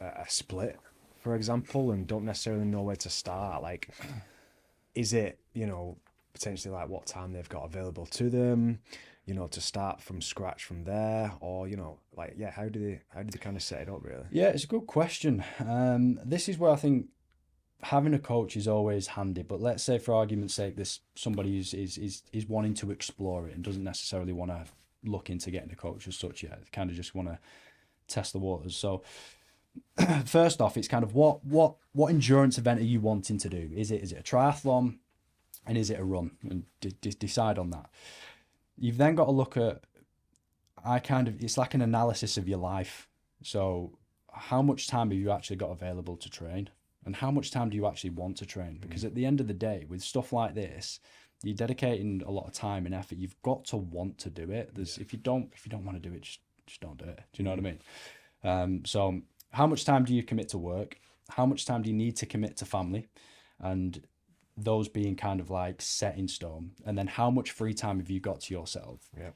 a split, for example, and don't necessarily know where to start? Like, is it, potentially like what time they've got available to them, to start from scratch from there, or, how do they kind of set it up really? Yeah, it's a good question. This is where I think having a coach is always handy, but let's say for argument's sake, this somebody is wanting to explore it and doesn't necessarily want to look into getting a coach as such yet. They kind of just want to test the waters. So first off, it's kind of what endurance event are you wanting to do? Is it a triathlon, and is it a run? And decide on that. You've then got to look at, it's like an analysis of your life. So how much time have you actually got available to train, and how much time do you actually want to train? Because at the end of the day, with stuff like this, you're dedicating a lot of time and effort. You've got to want to do it. If you don't want to do it, just don't do it. Do you know what I mean? So how much time do you commit to work? How much time do you need to commit to family? And those being kind of like set in stone. And then how much free time have you got to yourself? Yeah.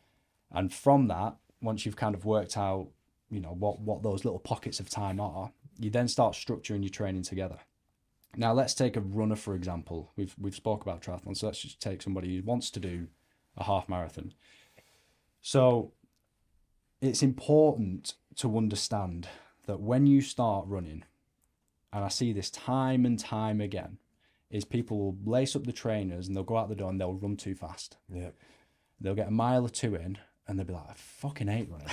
And from that, once you've kind of worked out, what those little pockets of time are, you then start structuring your training together. Now, let's take a runner, for example. We've spoke about triathlon, so let's just take somebody who wants to do a half marathon. So it's important to understand that when you start running, and I see this time and time again, is people will lace up the trainers and they'll go out the door and they'll run too fast. Yeah. They'll get a mile or two in and they'll be like, I fucking hate running.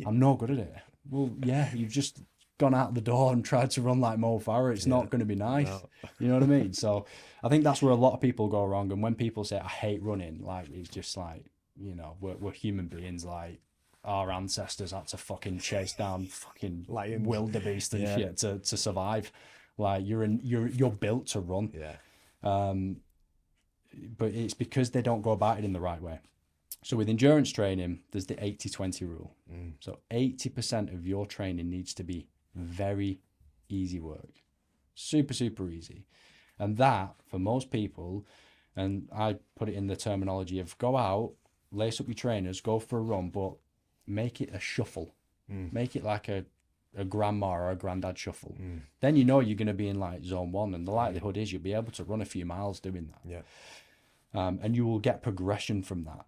I'm not good at it. Well, yeah, you've just gone out the door and tried to run like Mo Farah. It's not going to be nice. No. You know what I mean? So I think that's where a lot of people go wrong. And when people say, I hate running, like, it's just like, we're human beings. Like, our ancestors had to fucking chase down fucking lions, wildebeest and shit to survive. Like, you're built to run. Yeah. But it's because they don't go about it in the right way. So with endurance training, there's the 80-20 rule. So 80% of your training needs to be very easy work. Super, super easy. And that, for most people, and I put it in the terminology of go out, lace up your trainers, go for a run, but make it a shuffle. Make it like a grandma or a granddad shuffle. Then you're going to be in like zone 1, and the likelihood is you'll be able to run a few miles doing that. Yeah. And you will get progression from that,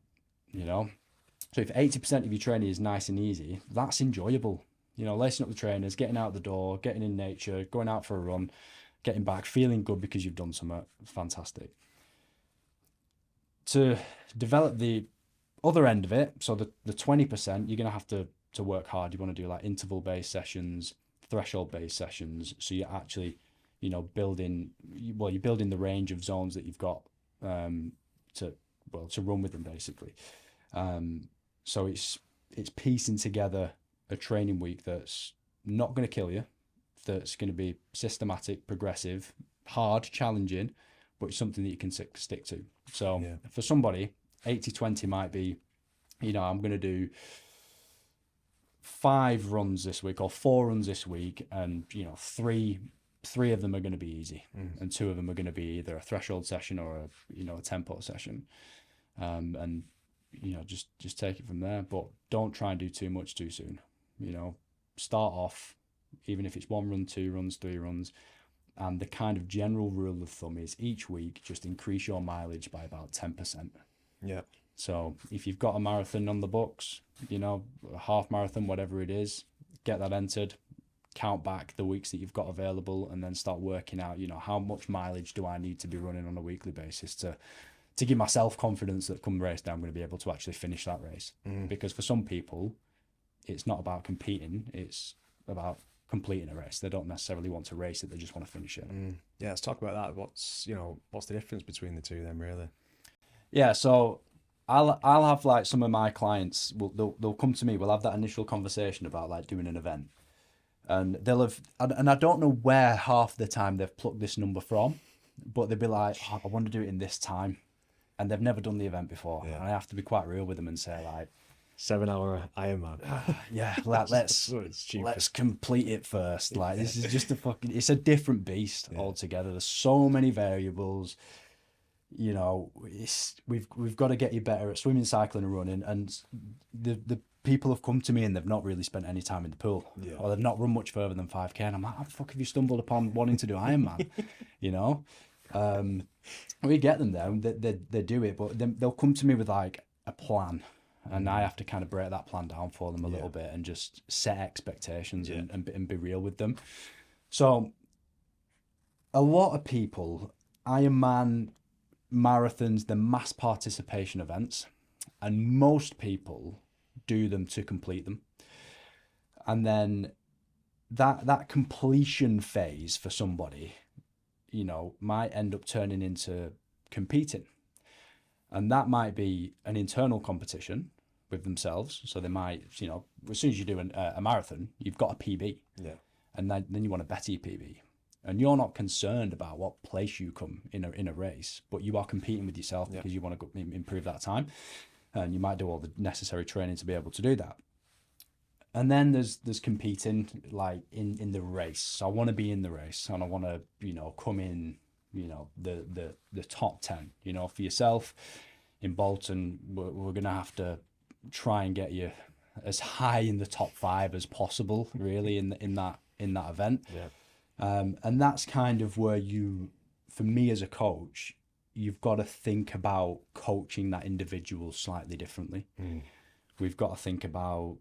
So if 80% of your training is nice and easy, that's enjoyable. Lacing up the trainers, getting out the door, getting in nature, going out for a run, getting back, feeling good because you've done something fantastic. To develop the other end of it, so the 20%, you're going to have to work hard. You want to do like interval-based sessions, threshold-based sessions. So you're actually, you're building the range of zones that you've got to run with them basically. So it's piecing together a training week that's not going to kill you, that's going to be systematic, progressive, hard, challenging, but it's something that you can stick to. So for somebody, 80-20 might be, I'm going to do 5 runs this week or 4 runs this week, and three of them are going to be easy, and 2 of them are going to be either a threshold session or a tempo session, and just take it from there. But don't try and do too much too soon. Start off, even if it's 1 run, 2 runs, 3 runs, and the kind of general rule of thumb is each week just increase your mileage by about 10%. Yeah. So if you've got a marathon on the books, a half marathon, whatever it is, get that entered, count back the weeks that you've got available, and then start working out, how much mileage do I need to be running on a weekly basis to give myself confidence that come race day, I'm going to be able to actually finish that race. Because for some people, it's not about competing, it's about completing a race. They don't necessarily want to race it, they just want to finish it. Yeah, let's talk about that. What's the difference between the two then, really? Yeah, so I'll have like some of my clients they'll come to me, we'll have that initial conversation about like doing an event. And I don't know where half the time they've plucked this number from, but they'll be like, oh, I want to do it in this time. And they've never done the event before. Yeah. And I have to be quite real with them and say like, 7-hour Ironman. yeah, let's complete it first. Like, this is just it's a different beast altogether. There's so many variables. You know, we've got to get you better at swimming, cycling, and running. And the people have come to me and they've not really spent any time in the pool, or they've not run much further than 5K. And I'm like, how the fuck have you stumbled upon wanting to do Ironman? You know, we get them there, and they do it, but they'll come to me with like a plan. And I have to kind of break that plan down for them a little bit and just set expectations and be real with them. So a lot of people, Ironman, marathons, the mass participation events, and most people do them to complete them. And then that completion phase for somebody, you know, might end up turning into competing. And that might be an internal competition with themselves. So they might, you know, as soon as you do a marathon, you've got a PB. Yeah. And then you want to better your PB. And you're not concerned about what place you come in a race, but you are competing with yourself because you want to improve that time. And you might do all the necessary training to be able to do that. And then there's competing like in the race. So I want to be in the race and I want to, you know, come in, you know, the top 10, you know, for yourself in Bolton, we're going to have to try and get you as high in the top 5 as possible, really, in that event. Yeah. And that's kind of where for me as a coach, you've got to think about coaching that individual slightly differently. We've got to think about,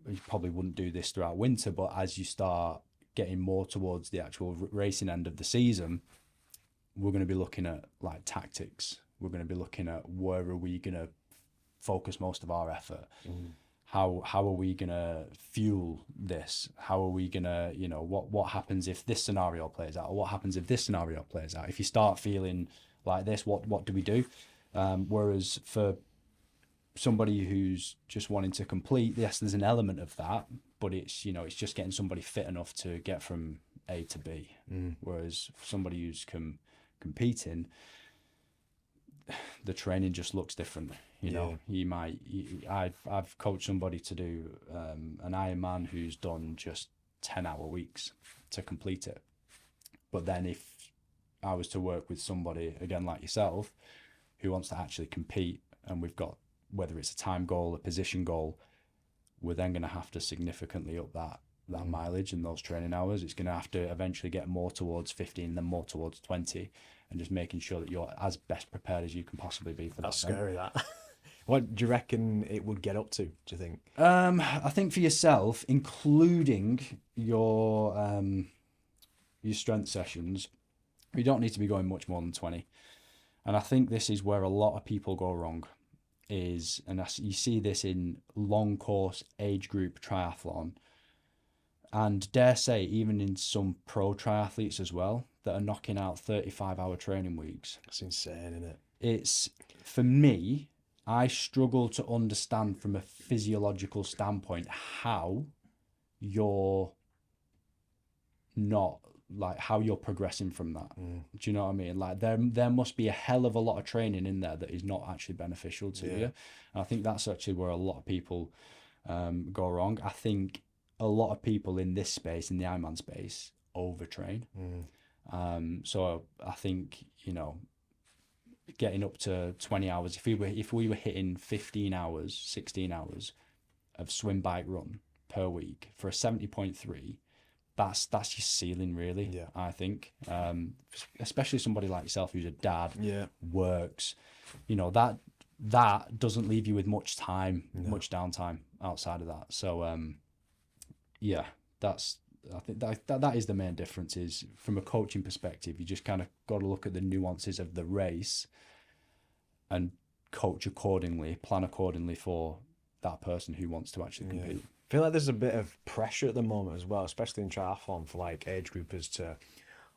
you probably wouldn't do this throughout winter, but as you start getting more towards the actual racing end of the season, we're going to be looking at like tactics. We're going to be looking at where are we going to focus most of our effort. How are we going to fuel this? How are we going to, you know, what happens if this scenario plays out? Or what happens if this scenario plays out? If you start feeling like this, what do we do? Whereas for somebody who's just wanting to complete, yes, there's an element of that, but it's, you know, it's just getting somebody fit enough to get from A to B. Whereas for somebody who's competing, the training just looks different. You know, I've coached somebody to do an Ironman who's done just 10-hour weeks to complete it. But then if I was to work with somebody, again, like yourself, who wants to actually compete, and we've got, whether it's a time goal, a position goal, we're then going to have to significantly up that mileage and those training hours. It's going to have to eventually get more towards 15, then more towards 20, and just making sure that you're as best prepared as you can possibly be for that. That's scary, that. What do you reckon it would get up to, do you think? I think for yourself, including your strength sessions, you don't need to be going much more than 20. And I think this is where a lot of people go wrong. You see this in long course age group triathlon, and dare say even in some pro triathletes as well that are knocking out 35-hour training weeks. That's insane, isn't it? It's, for me, I struggle to understand from a physiological standpoint how you're not, like, how you're progressing from that. Do you know what I mean? Like, there must be a hell of a lot of training in there that is not actually beneficial to you. And I think that's actually where a lot of people go wrong. I think a lot of people in this space, in the Ironman space, overtrain. So I think, you know, getting up to 20 hours, if we were hitting 15 hours, 16 hours of swim, bike, run per week for a 70.3, that's your ceiling, really. I think, especially somebody like yourself who's a dad, works, you know, that doesn't leave you with much time, much downtime outside of that. So I think that is the main difference. Is from a coaching perspective, you just kind of got to look at the nuances of the race and coach accordingly, plan accordingly for that person who wants to actually compete. feel like there's a bit of pressure at the moment as well, especially in triathlon, for like age groupers to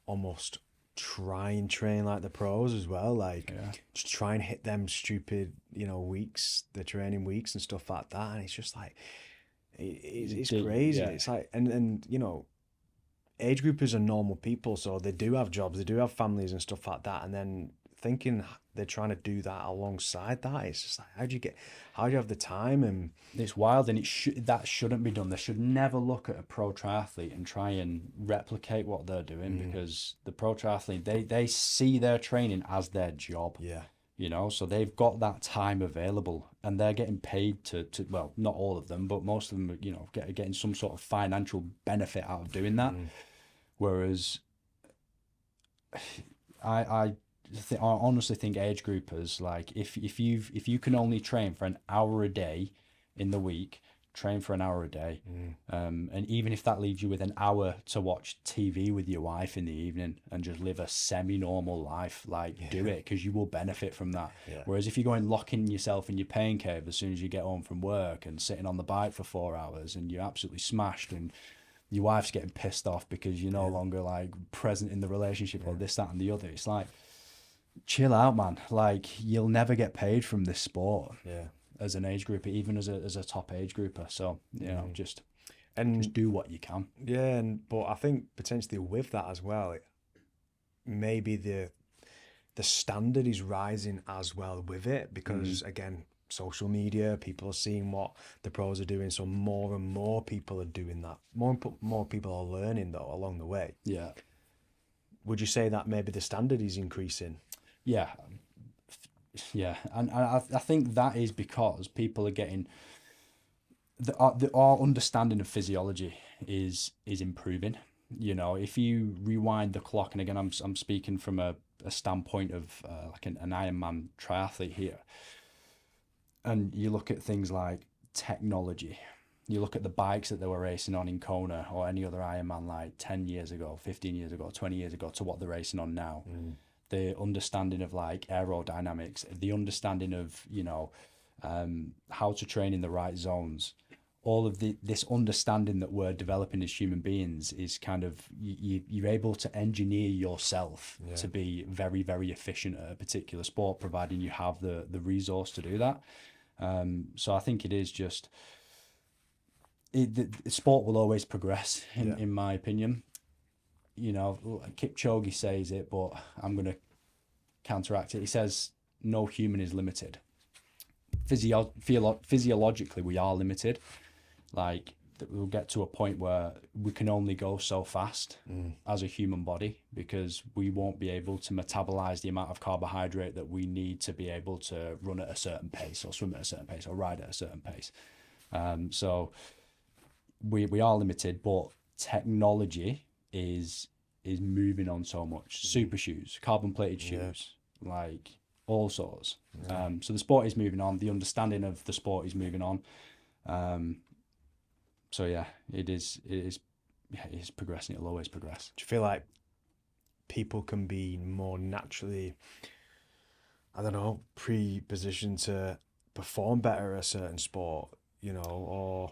almost try and train like the pros as well. Like Yeah. just try and hit them stupid, weeks, the training weeks and stuff like that. And it's just like it's crazy. Yeah. It's like and age groupers are normal people, so they do have jobs, they do have families and stuff like that. And then thinking they're trying to do that alongside that, it's just like how do you have the time? And It's wild, and that shouldn't be done. They should never look at a pro triathlete and try and replicate what they're doing, because the pro triathlete, they see their training as their job. yeah, So they've got that time available, and they're getting paid to well, not all of them, but most of them, getting some sort of financial benefit out of doing that. Whereas I honestly think age groupers, like if you can only train for an hour a day in the week, train for an hour a day. And even if that leaves you with an hour to watch TV with your wife in the evening and just live a semi-normal life, like do it, because you will benefit from that. Yeah. Whereas if you're going locking yourself in your pain cave as soon as you get home from work and sitting on the bike for 4 hours and you're absolutely smashed and your wife's getting pissed off because you're no longer like present in the relationship or this, that and the other, it's like, chill out, man. Like, you'll never get paid from this sport. Yeah. As an age grouper, even as a top age grouper. So, just And do what you can. yeah, but I think potentially with that as well, maybe the standard is rising as well with it, because again, social media, people are seeing what the pros are doing, so more and more people are doing that. More people are learning though along the way. Yeah. Would you say that maybe the standard is increasing? Yeah. Yeah. And I think that is because people are getting our understanding of physiology is improving. If you rewind the clock, and again, I'm speaking from a standpoint of like an Ironman triathlete here, and you look at things like technology, you look at the bikes that they were racing on in Kona or any other Ironman like 10 years ago, 15 years ago, 20 years ago to what they're racing on now. The understanding of like aerodynamics, the understanding of, how to train in the right zones, all of this understanding that we're developing as human beings is kind of, you're able to engineer yourself to be very, very efficient at a particular sport, providing you have the resource to do that. So I think it is just, the sport will always progress in my opinion. Kipchoge says it, but I'm going to counteract it. He says, no human is limited. Physiologically, we are limited. Like, we'll get to a point where we can only go so fast as a human body, because we won't be able to metabolize the amount of carbohydrate that we need to be able to run at a certain pace or swim at a certain pace or ride at a certain pace. So we are limited, but technology is moving on so much. Super shoes, carbon plated shoes, like all sorts. So the sport is moving on. The understanding of the sport is moving on. So yeah, it is progressing. It'll always progress. Do you feel like people can be more naturally, I don't know, pre-positioned to perform better at a certain sport, or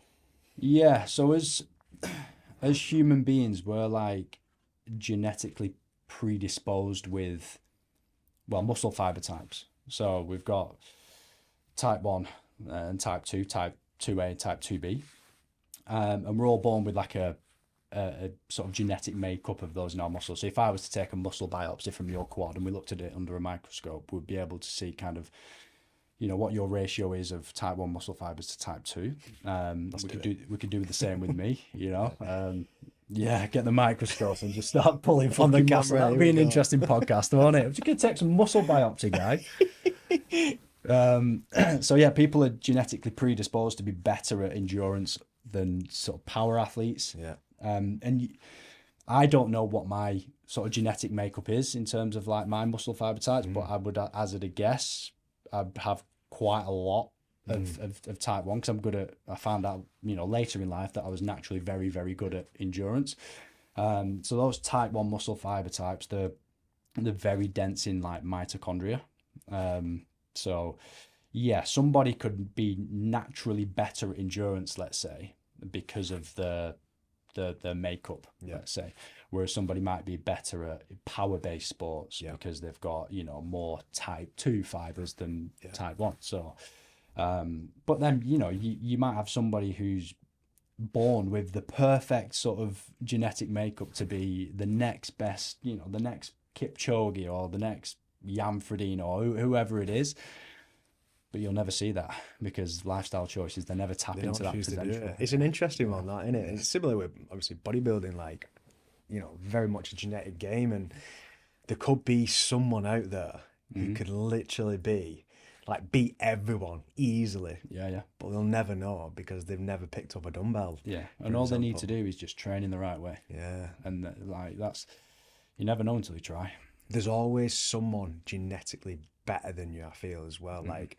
Yeah, so as human beings, we're like genetically predisposed with, well, muscle fiber types. So we've got type 1 and type 2, type 2A, type 2B. And we're all born with like a sort of genetic makeup of those in our muscles. So if I was to take a muscle biopsy from your quad and we looked at it under a microscope, we'd be able to see kind of, what your ratio is of type 1 muscle fibers to type 2. We could do the same with me, Yeah, get the microscope and just start pulling from the camera. That'd be an interesting podcast, won't it? We could take some muscle biopsy, guy. So yeah, people are genetically predisposed to be better at endurance than sort of power athletes. Yeah. And I don't know what my sort of genetic makeup is in terms of like my muscle fiber types, but I would, as a guess, I'd have quite a lot of type 1, because I found out, later in life that I was naturally very, very good at endurance. So those type 1 muscle fiber types, they're very dense in like mitochondria. So yeah, somebody could be naturally better at endurance, let's say, because of the makeup, Yeah. let's say. Whereas somebody might be better at power-based sports Yeah. because they've got, you know, more type 2 fibers than type 1. So, but then, you know, you might have somebody who's born with the perfect sort of genetic makeup to be the next best, you know, the next Kipchoge or the next Yamfredine or whoever it is. But you'll never see that because lifestyle choices, they never tap They into don't that choose to do potential. it. It's an interesting one, that, isn't it? It's similar with obviously bodybuilding, like, you know, very much a genetic game, and there could be someone out there who could literally be like beat everyone easily, Yeah. but they'll never know because they've never picked up a dumbbell. Yeah. for And all they need example. to do is just train in the right way. Yeah. And like that's, you never know until you try. There's always someone genetically better than you, I feel, as well. Like,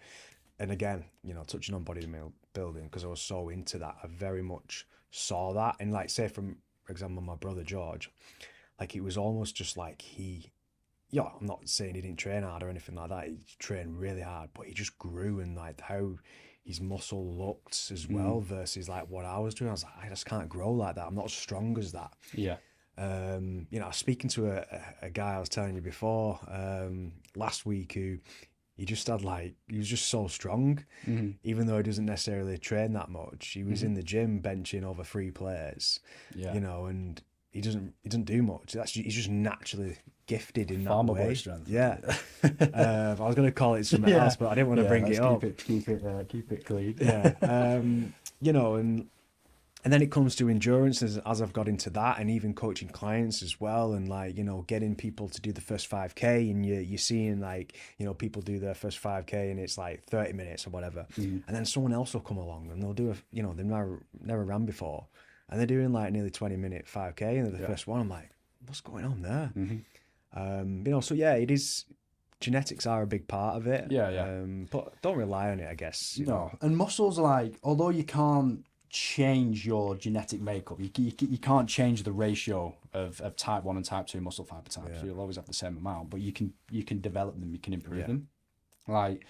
and again, you know, touching on bodybuilding, because I was so into that, I very much saw that. And like, say, for example, my brother George, like, it was almost just like yeah, I'm not saying he didn't train hard or anything like that. He trained really hard, but he just grew, and like how his muscle looked as well versus like what I was doing. I was like, I just can't grow like that. I'm not as strong as that. Yeah. You know, I was speaking to a guy I was telling you before last week who he just had like, he was just so strong, even though he doesn't necessarily train that much. He was in the gym benching over 3 plates, Yeah. you know, and he doesn't do much. He's just naturally gifted in that Farmer way. boy strength. Yeah. I was going to call it something else, but I didn't want to bring it up. Keep it clean. Yeah. You know, and then it comes to endurance as I've got into that, and even coaching clients as well, and like, you know, getting people to do the first 5K, and you're seeing like, you know, people do their first 5K and it's like 30 minutes or whatever, and then someone else will come along and they'll do you know, they've never ran before, and they're doing like nearly 20-minute 5K and they're the first one. I'm like, what's going on there? You know, so yeah, it is. Genetics are a big part of it. Yeah. But don't rely on it, I guess. You No. know. And muscles, like, although you can't change your genetic makeup, you can't change the ratio of type 1 and type 2 muscle fiber types. Yeah. You'll always have the same amount, but you can develop them, you can improve Yeah. them. Like,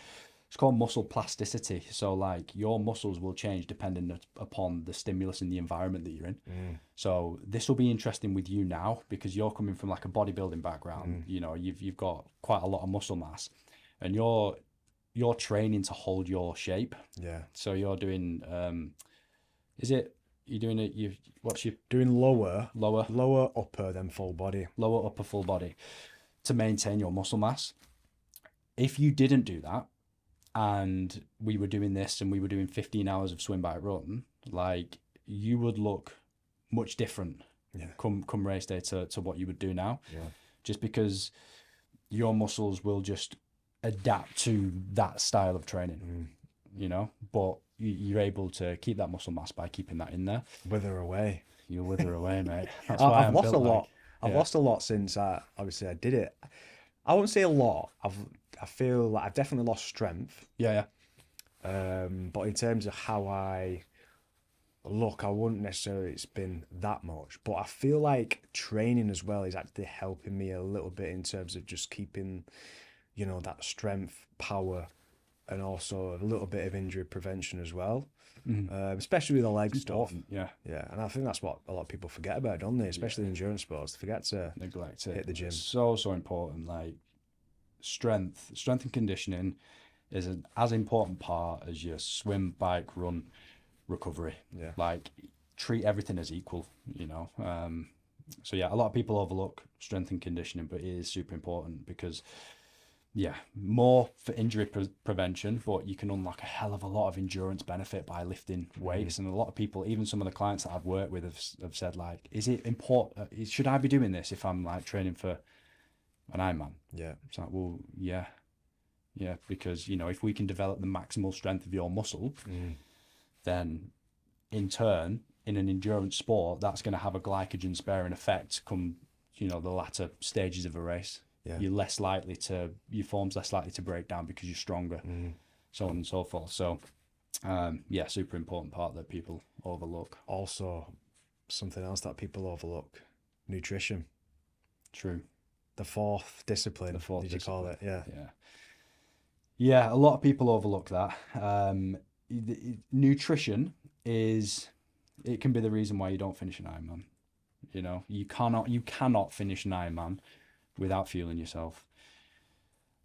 it's called muscle plasticity. So like your muscles will change depending upon the stimulus and the environment that you're in. So this will be interesting with you now because you're coming from like a bodybuilding background. You know, you've got quite a lot of muscle mass, and you're training to hold your shape. Yeah. So you're doing what's your Doing lower, lower upper, then full body. lower upper full body to maintain your muscle mass? If you didn't do that and we were doing this and we were doing 15 hours of swim bike run, like you would look much different come race day to what you would do now. Just because your muscles will just adapt to that style of training, you know, but you're able to keep that muscle mass by keeping that in there. Wither away. You'll wither away, mate. That's why I've lost a lot. I've yeah. lost a lot since obviously I did it. I won't say a lot. I feel like I've definitely lost strength. Yeah. But in terms of how I look, I wouldn't necessarily it's been that much. But I feel like training as well is actually helping me a little bit in terms of just keeping, you know, that strength, power, and also a little bit of injury prevention as well. Especially with the leg stuff. Yeah. And I think that's what a lot of people forget about, don't they? Especially in endurance sports, they forget to neglect it. hit the gym. It's so important. Like strength and conditioning is an as important part as your swim, bike, run, recovery. Yeah. Like treat everything as equal, you know. So yeah, a lot of people overlook strength and conditioning, but it is super important because more for injury prevention, but you can unlock a hell of a lot of endurance benefit by lifting weights. And a lot of people, even some of the clients that I've worked with have said like, is it important? Should I be doing this if I'm like training for an Ironman? Yeah. It's like, well, yeah, because, you know, if we can develop the maximal strength of your muscle, then in turn, in an endurance sport, that's going to have a glycogen sparing effect come, you know, the latter stages of a race. Yeah. Your form's less likely to break down because you're stronger, so on and so forth. So, super important part that people overlook. Also, something else that people overlook, nutrition. True. The fourth discipline, did you call it? Yeah. Yeah, a lot of people overlook that. Nutrition It can be the reason why you don't finish an Ironman. You know, you cannot finish an Ironman without fueling yourself.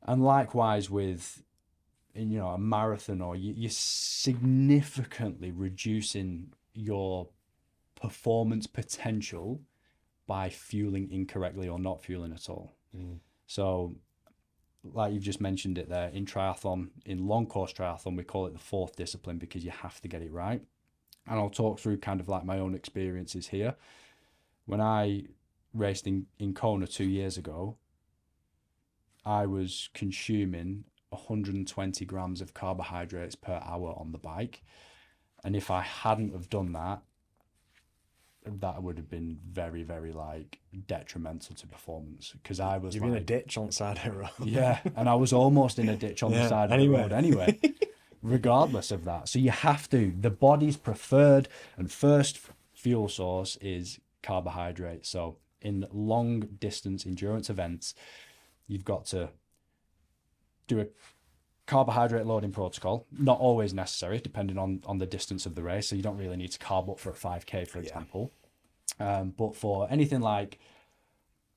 And likewise with, you know, a marathon, or you're significantly reducing your performance potential by fueling incorrectly or not fueling at all. So like you've just mentioned it there, in triathlon, in long course triathlon, we call it the fourth discipline because you have to get it right. And I'll talk through kind of like my own experiences here. When I raced in Kona 2 years ago, I was consuming 120 grams of carbohydrates per hour on the bike. And if I hadn't have done that, that would have been very, very like detrimental to performance, because I was You're in a ditch on the side of the road. Yeah, and I was almost in a ditch on the side of the road anyway, regardless of that. So you have to, the body's preferred and first fuel source is carbohydrate. So in long distance endurance events, you've got to do a carbohydrate loading protocol. Not always necessary, depending on the distance of the race. So you don't really need to carb up for a 5K, for example. But for anything like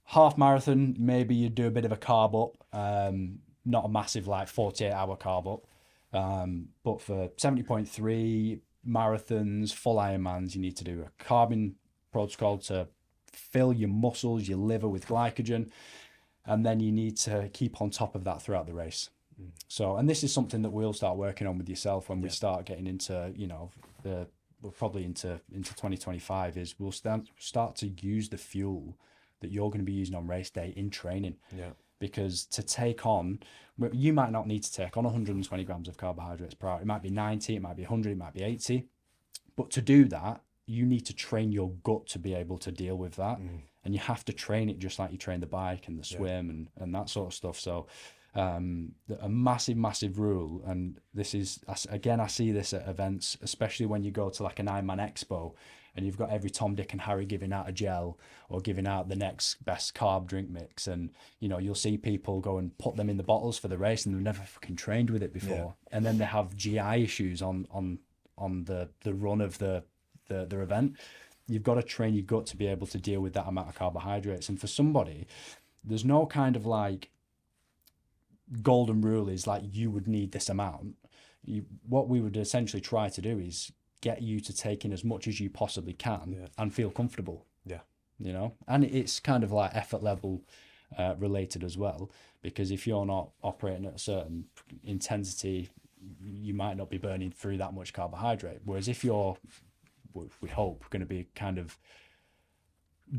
half marathon, maybe you do a bit of a carb up, not a massive like 48-hour carb up. But for 70.3 marathons, full Ironmans, you need to do a carbon protocol to fill your muscles, your liver with glycogen. And then you need to keep on top of that throughout the race. So, and this is something that we'll start working on with yourself when we start getting into, you know, we're probably into 2025, is we'll start to use the fuel that you're going to be using on race day in training. Yeah. Because to take on, you might not need to take on 120 grams of carbohydrates per hour. It might be 90, it might be 100, it might be 80. But to do that, you need to train your gut to be able to deal with that. And you have to train it just like you train the bike and the swim and that sort of stuff. So a massive rule, and this is, again, I see this at events, especially when you go to like an Ironman Expo and you've got every Tom, Dick and Harry giving out a gel or giving out the next best carb drink mix, and you know, you'll see people go and put them in the bottles for the race and they've never fucking trained with it before, and then they have GI issues on the run of the event. You've got to train your gut to be able to deal with that amount of carbohydrates. And for somebody, there's no kind of like golden rule is like you would need this amount. What we would essentially try to do is get you to take in as much as you possibly can and feel comfortable. You know, and it's kind of like effort level related as well, because if you're not operating at a certain intensity, you might not be burning through that much carbohydrate. Whereas if you're, we hope, going to be kind of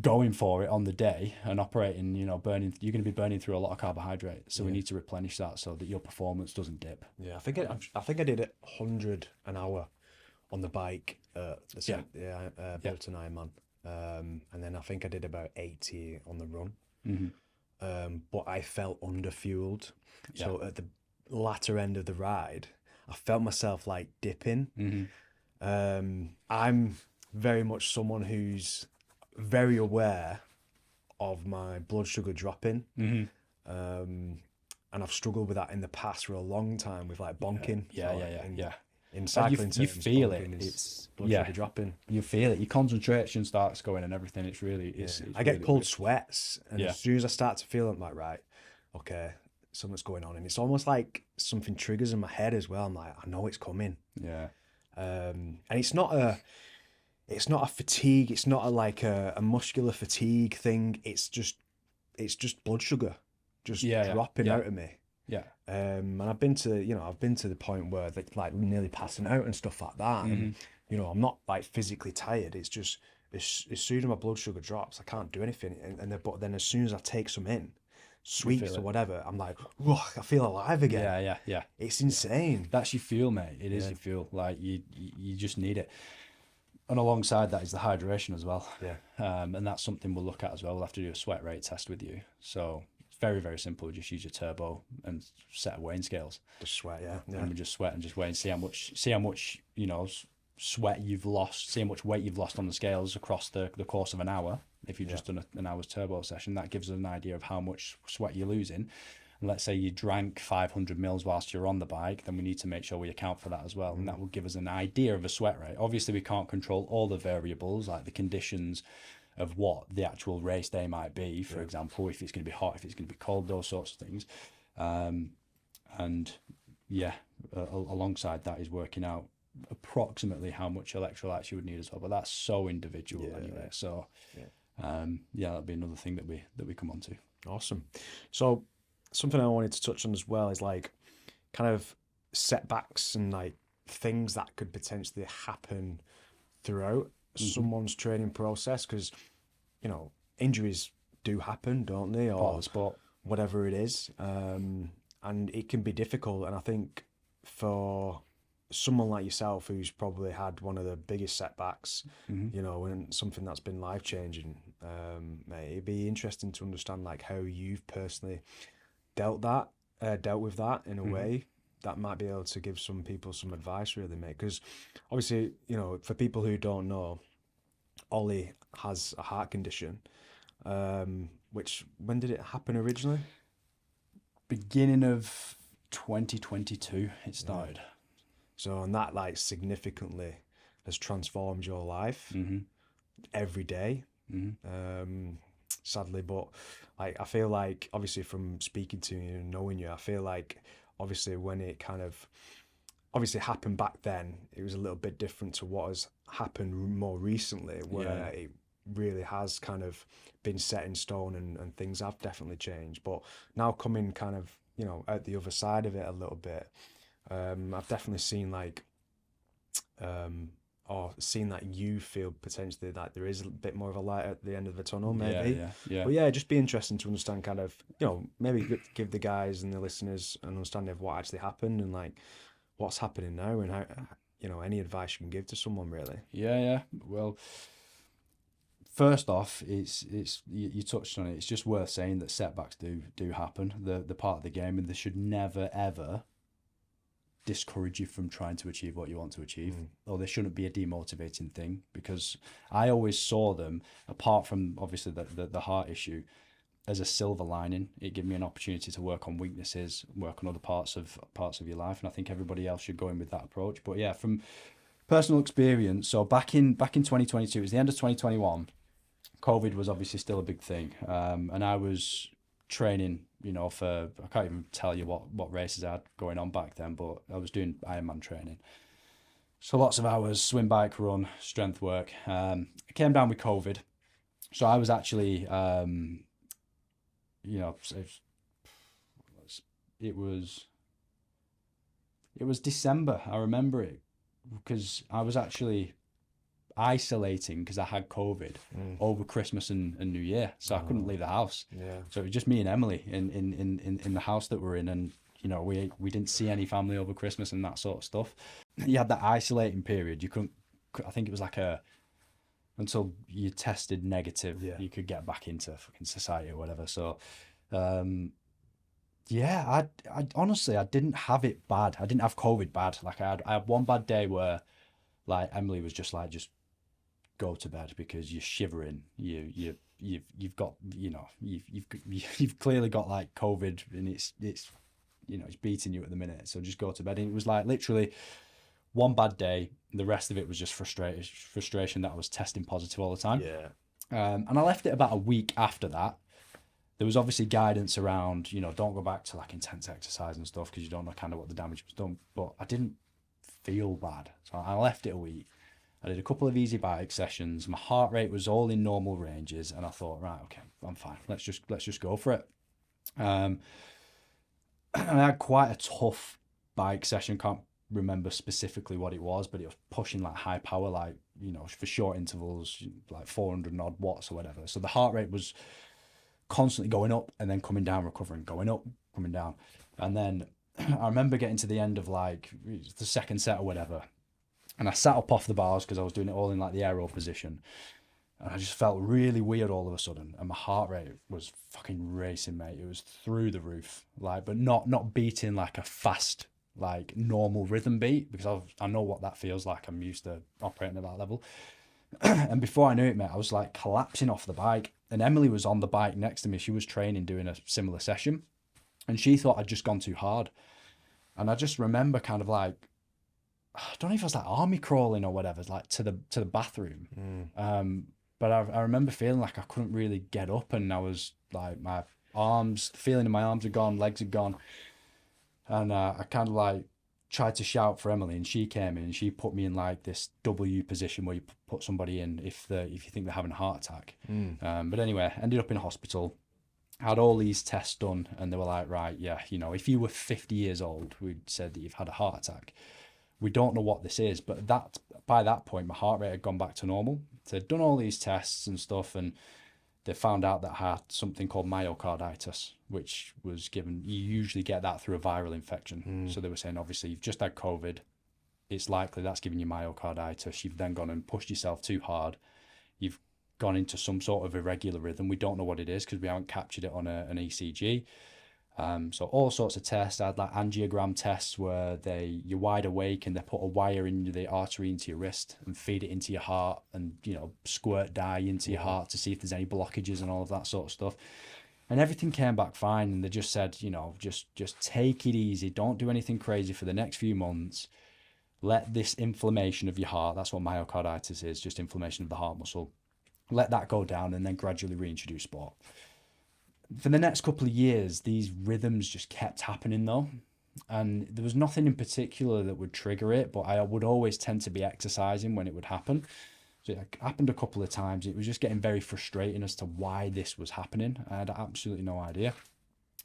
going for it on the day and operating, you know, burning, you're going to be burning through a lot of carbohydrate. So we need to replenish that so that your performance doesn't dip. I think I did 100 an hour on the bike Bolton Ironman, and then I think I did about 80 on the run. But I felt under fueled. So at the latter end of the ride, I felt myself like dipping. I'm very much someone who's very aware of my blood sugar dropping. And I've struggled with that in the past for a long time with like bonking. In cycling you terms, feel it. It's blood sugar dropping. You feel it. Your concentration starts going and everything. It's really, it's I get really cold weird. sweats, and as soon as I start to feel it, I'm like, right, okay, something's going on, and it's almost like something triggers in my head as well. I'm like, I know it's coming. And it's not a fatigue. It's not a muscular fatigue thing. It's just blood sugar just dropping out of me. And I've been to the point where they like nearly passing out and stuff like that. And you know, I'm not like physically tired. It's just as soon as my blood sugar drops, I can't do anything. But then as soon as I take some in, sweets or whatever, I'm like, whoa, I feel alive again. It's insane. That's your fuel, mate. It is your fuel. Like you just need it. And alongside that is the hydration as well. And that's something we'll look at as well. We'll have to do a sweat rate test with you. So it's very, very simple. We just use your turbo and set a weighing scales. Just sweat, And we just sweat and just weigh and see how much, you know, sweat you've lost, see how much weight you've lost on the scales across the course of an hour. If you've just done an hour's turbo session, that gives us an idea of how much sweat you're losing. and let's say you drank 500 mils whilst you're on the bike, then we need to make sure we account for that as well. And that will give us an idea of a sweat rate. Obviously, we can't control all the variables, like the conditions of what the actual race day might be, for example, if it's going to be hot, if it's going to be cold, those sorts of things. And yeah, alongside that is working out approximately how much electrolytes you would need as well. But that's so individual anyway. So that'd be another thing that we come on to. Awesome. So something I wanted to touch on as well is like kind of setbacks and like things that could potentially happen throughout someone's training process, because you know injuries do happen, don't they, or Part of the sport. whatever it is, and it can be difficult. And I think for someone like yourself who's probably had one of the biggest setbacks, you know, and something that's been life changing, mate, it'd be interesting to understand like how you've personally dealt with that in a way that might be able to give some people some advice, really, mate. Because obviously, you know, for people who don't know, Ollie has a heart condition. Which, when did it happen originally? Beginning of 2022, it started. So, and that like significantly has transformed your life every day. Sadly, but like I feel like obviously from speaking to you and knowing you, I feel like obviously when it kind of obviously happened back then, it was a little bit different to what has happened more recently, where it really has kind of been set in stone and things have definitely changed. But now coming kind of, you know, out the other side of it a little bit, I've definitely seen like or seen that you feel potentially that there is a bit more of a light at the end of the tunnel, maybe. Yeah. But yeah, just be interesting to understand kind of, you know, maybe give the guys and the listeners an understanding of what actually happened and like what's happening now and how, you know, any advice you can give to someone, really. Yeah. Well, first off, it's you touched on it. It's just worth saying that setbacks do happen. They're part of the game, and they should never ever discourage you from trying to achieve what you want to achieve, or they shouldn't be a demotivating thing, because I always saw them, apart from obviously the heart issue, as a silver lining. It gave me an opportunity to work on weaknesses, work on other parts of your life, and I think everybody else should go in with that approach. But yeah, from personal experience, so back in 2022, it was the end of 2021, COVID was obviously still a big thing, and I was training, you know, for, I can't even tell you what races I had going on back then, but I was doing Ironman training. So lots of hours, swim, bike, run, strength work. I came down with COVID. So I was actually, you know, it was December. I remember it because I was actually isolating because I had COVID over Christmas and New Year, so I couldn't leave the house. So it was just me and Emily in the house that we're in, and you know we didn't see any family over Christmas and that sort of stuff. You had that isolating period. You couldn't. I think it was like until you tested negative, you could get back into fucking society or whatever. So, I honestly I didn't have it bad. I didn't have COVID bad. Like I had one bad day where, like, Emily was just like, just go to bed because you're shivering. You've got, you know, you've clearly got like COVID, and it's you know, it's beating you at the minute. So just go to bed. And it was like literally one bad day. The rest of it was just frustration that I was testing positive all the time. And I left it about a week after that. There was obviously guidance around, you know, don't go back to like intense exercise and stuff because you don't know kind of what the damage was done. But I didn't feel bad, so I left it a week. I did a couple of easy bike sessions. My heart rate was all in normal ranges, and I thought, right, okay, I'm fine. Let's just go for it. And I had quite a tough bike session. Can't remember specifically what it was, but it was pushing like high power, like, you know, for short intervals, like 400 odd watts or whatever. So the heart rate was constantly going up and then coming down, recovering, going up, coming down. And then I remember getting to the end of like the second set or whatever, and I sat up off the bars because I was doing it all in like the aero position, and I just felt really weird all of a sudden, and my heart rate was fucking racing, mate. It was through the roof, like, but not beating like a fast, like normal rhythm beat, because I know what that feels like. I'm used to operating at that level. And before I knew it, mate, I was like collapsing off the bike, and Emily was on the bike next to me. She was training, doing a similar session. and she thought I'd just gone too hard. And I just remember kind of like, I don't know if it was like army crawling or whatever, like to the bathroom. But I remember feeling like I couldn't really get up, and I was like, my arms, the feeling in my arms had gone, legs had gone, and I kind of like tried to shout for Emily, and she came in and she put me in like this W position where you put somebody in if you think they're having a heart attack. But anyway, ended up in hospital, had all these tests done, and they were like, right, yeah, you know, if you were 50 years old, we'd said that you've had a heart attack. We don't know what this is, but that by that point, my heart rate had gone back to normal. So they'd done all these tests and stuff, and they found out that I had something called myocarditis, which was given, you usually get that through a viral infection. So they were saying, obviously, you've just had COVID. It's likely that's giving you myocarditis. You've then gone and pushed yourself too hard. You've gone into some sort of irregular rhythm. We don't know what it is because we haven't captured it on an ECG. So all sorts of tests. I had like angiogram tests where you're wide awake and they put a wire in the artery into your wrist and feed it into your heart, and you know, squirt dye into your heart to see if there's any blockages and all of that sort of stuff. And everything came back fine, and they just said, you know, just take it easy, don't do anything crazy for the next few months. Let this inflammation of your heart, that's what myocarditis is, just inflammation of the heart muscle, let that go down and then gradually reintroduce sport. For the next couple of years, these rhythms just kept happening though. And there was nothing in particular that would trigger it, but I would always tend to be exercising when it would happen. So it happened a couple of times. It was just getting very frustrating as to why this was happening. I had absolutely no idea.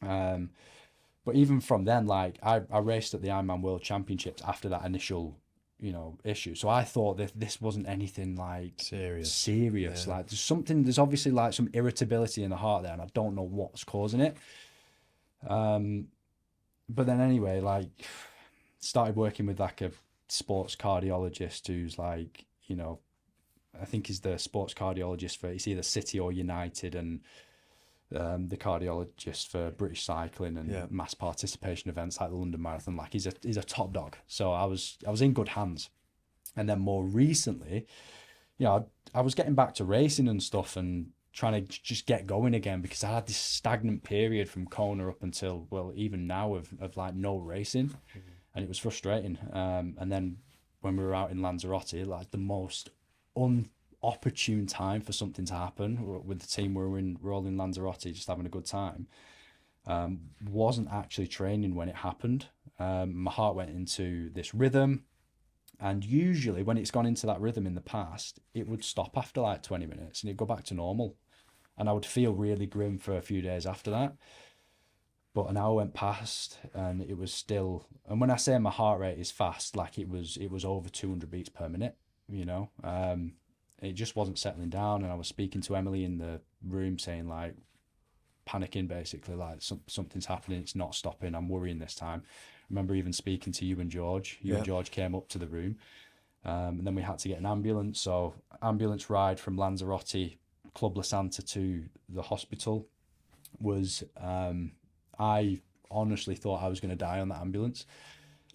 But even from then, like I raced at the Ironman World Championships after that initial, you know, issue. So I thought that this wasn't anything like serious. Yeah. Like there's obviously like some irritability in the heart there, and I don't know what's causing it. But then anyway, like started working with like a sports cardiologist who's like, you know, I think he's the sports cardiologist for, it's either City or United, and the cardiologist for British cycling and mass participation events like the London Marathon. Like he's a top dog. So I was in good hands. And then more recently, you know, I was getting back to racing and stuff and trying to just get going again, because I had this stagnant period from Kona up until, well, even now of like no racing, and it was frustrating. And then when we were out in Lanzarote, like the most opportune time for something to happen with the team, we're all in Lanzarote just having a good time. Wasn't actually training when it happened. My heart went into this rhythm, and usually when it's gone into that rhythm in the past, it would stop after like 20 minutes and it'd go back to normal, and I would feel really grim for a few days after that. But an hour went past and it was still, and when I say my heart rate is fast, like it was over 200 beats per minute, you know. It just wasn't settling down, and I was speaking to Emily in the room saying like, panicking basically, like something's happening, it's not stopping, I'm worrying this time. I remember even speaking to you and George. And George came up to the room, and then we had to get an ambulance. So ambulance ride from Lanzarote, Club La Santa to the hospital was, I honestly thought I was going to die on that ambulance.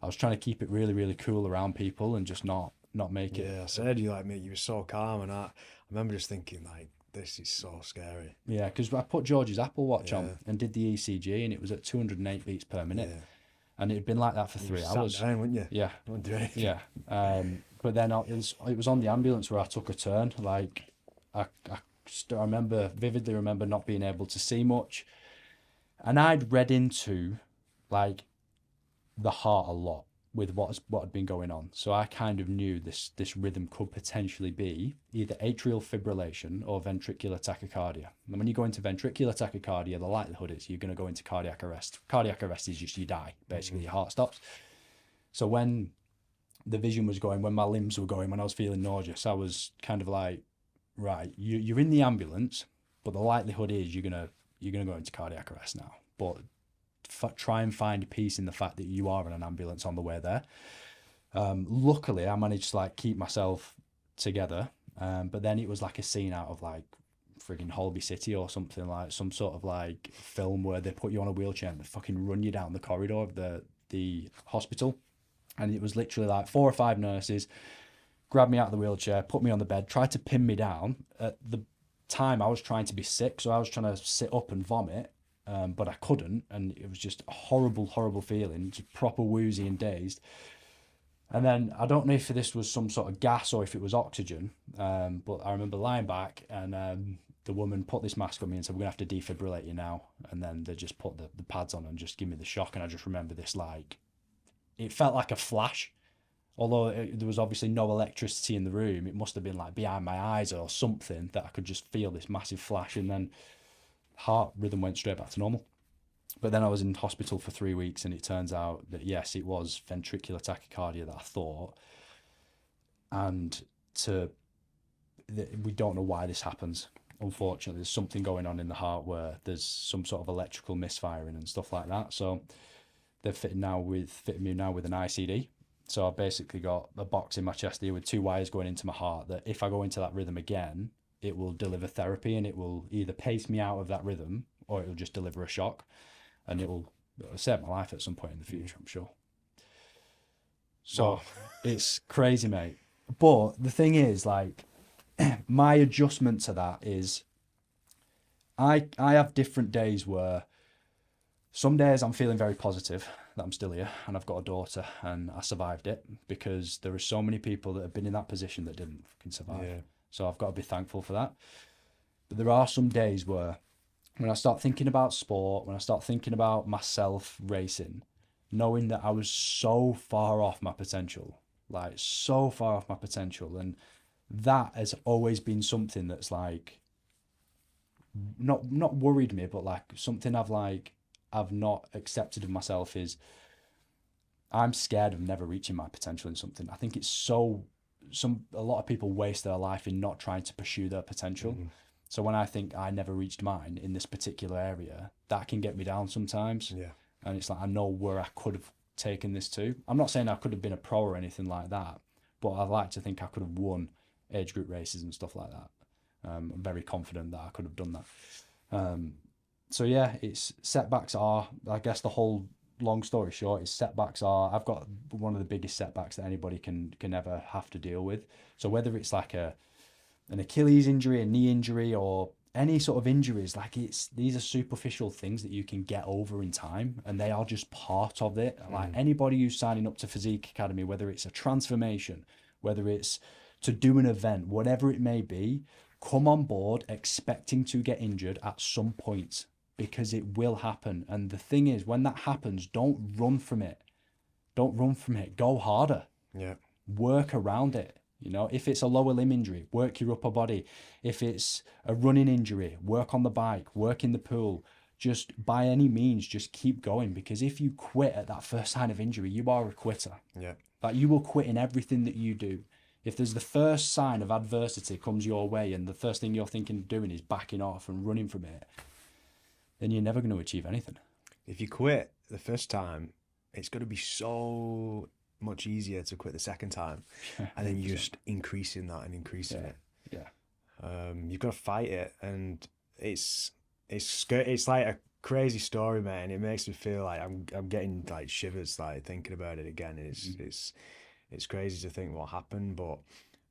I was trying to keep it really, really cool around people and just not make it. Yeah, I said you like me. You were so calm, and I remember just thinking like, this is so scary. Yeah, because I put George's Apple Watch on and did the ECG, and it was at 208 beats per minute, and it had been like that for 3 hours. Sat down, wouldn't you? Yeah, wouldn't do anything. Yeah. But then it was on the ambulance where I took a turn. Like I vividly remember not being able to see much, and I'd read into like the heart a lot with what had been going on. So I kind of knew this rhythm could potentially be either atrial fibrillation or ventricular tachycardia. And when you go into ventricular tachycardia, the likelihood is you're going to go into cardiac arrest. Cardiac arrest is just you die, basically, your heart stops. So when the vision was going, when my limbs were going, when I was feeling nauseous, I was kind of like, right, you're in the ambulance, but the likelihood is you're gonna go into cardiac arrest now. But try and find peace in the fact that you are in an ambulance on the way there. Luckily, I managed to like keep myself together, but then it was like a scene out of like frigging Holby City or something, like some sort of like film where they put you on a wheelchair and they fucking run you down the corridor of the hospital, and it was literally like 4 or 5 nurses grabbed me out of the wheelchair, put me on the bed, tried to pin me down. At the time I was trying to be sick, so I was trying to sit up and vomit, but I couldn't, and it was just a horrible feeling, just proper woozy and dazed. And then I don't know if this was some sort of gas or if it was oxygen, but I remember lying back, and the woman put this mask on me and said, "We're gonna have to defibrillate you now." And then they just put the pads on and just give me the shock. And I just remember this, like, it felt like a flash. Although there was obviously no electricity in the room, it must have been like behind my eyes or something, that I could just feel this massive flash, and then heart rhythm went straight back to normal. But then I was in hospital for 3 weeks, and it turns out that yes, it was ventricular tachycardia that I thought, and we don't know why this happens. Unfortunately, there's something going on in the heart where there's some sort of electrical misfiring and stuff like that. So they're fitting me now with an ICD. So I've basically got a box in my chest here with 2 wires going into my heart, that if I go into that rhythm again, it will deliver therapy, and it will either pace me out of that rhythm, or it will just deliver a shock, and it'll save my life at some point in the future, I'm sure. So It's crazy, mate. But the thing is, like, my adjustment to that is I have different days where some days I'm feeling very positive that I'm still here and I've got a daughter and I survived it, because there are so many people that have been in that position that didn't fucking survive. Yeah. So I've got to be thankful for that. But there are some days where, when I start thinking about sport, when I start thinking about myself racing, knowing that I was so far off my potential, like so far off my potential, and that has always been something that's like not worried me, but like something I've not accepted of myself, is I'm scared of never reaching my potential in something. I think it's a lot of people waste their life in not trying to pursue their potential. Mm-hmm. So when I think I never reached mine in this particular area, that can get me down sometimes. Yeah. And it's like, I know where I could have taken this to. I'm not saying I could have been a pro or anything like that, but I like to think I could have won age group races and stuff like that. I'm very confident that I could have done that. So yeah, it's setbacks are, I guess the whole long story short is setbacks are, I've got one of the biggest setbacks that anybody can ever have to deal with. So whether it's like an Achilles injury, a knee injury, or any sort of injuries, like these are superficial things that you can get over in time, and they are just part of it. Like anybody who's signing up to Physique Academy, whether it's a transformation, whether it's to do an event, whatever it may be, come on board expecting to get injured at some point, because it will happen. And the thing is, when that happens, don't run from it. Don't run from it. Go harder. Yeah. Work around it. You know, if it's a lower limb injury, work your upper body. If it's a running injury, work on the bike, work in the pool. Just by any means, just keep going, because if you quit at that first sign of injury, you are a quitter. Yeah. Like, you will quit in everything that you do. If there's the first sign of adversity comes your way, and the first thing you're thinking of doing is backing off and running from it, then you're never going to achieve anything. If you quit the first time, it's going to be so much easier to quit the second time, and then you're just increasing that and increasing it. Yeah. You've got to fight it, and it's like a crazy story, man. It makes me feel like I'm getting like shivers, like thinking about it again. It's crazy to think what happened, but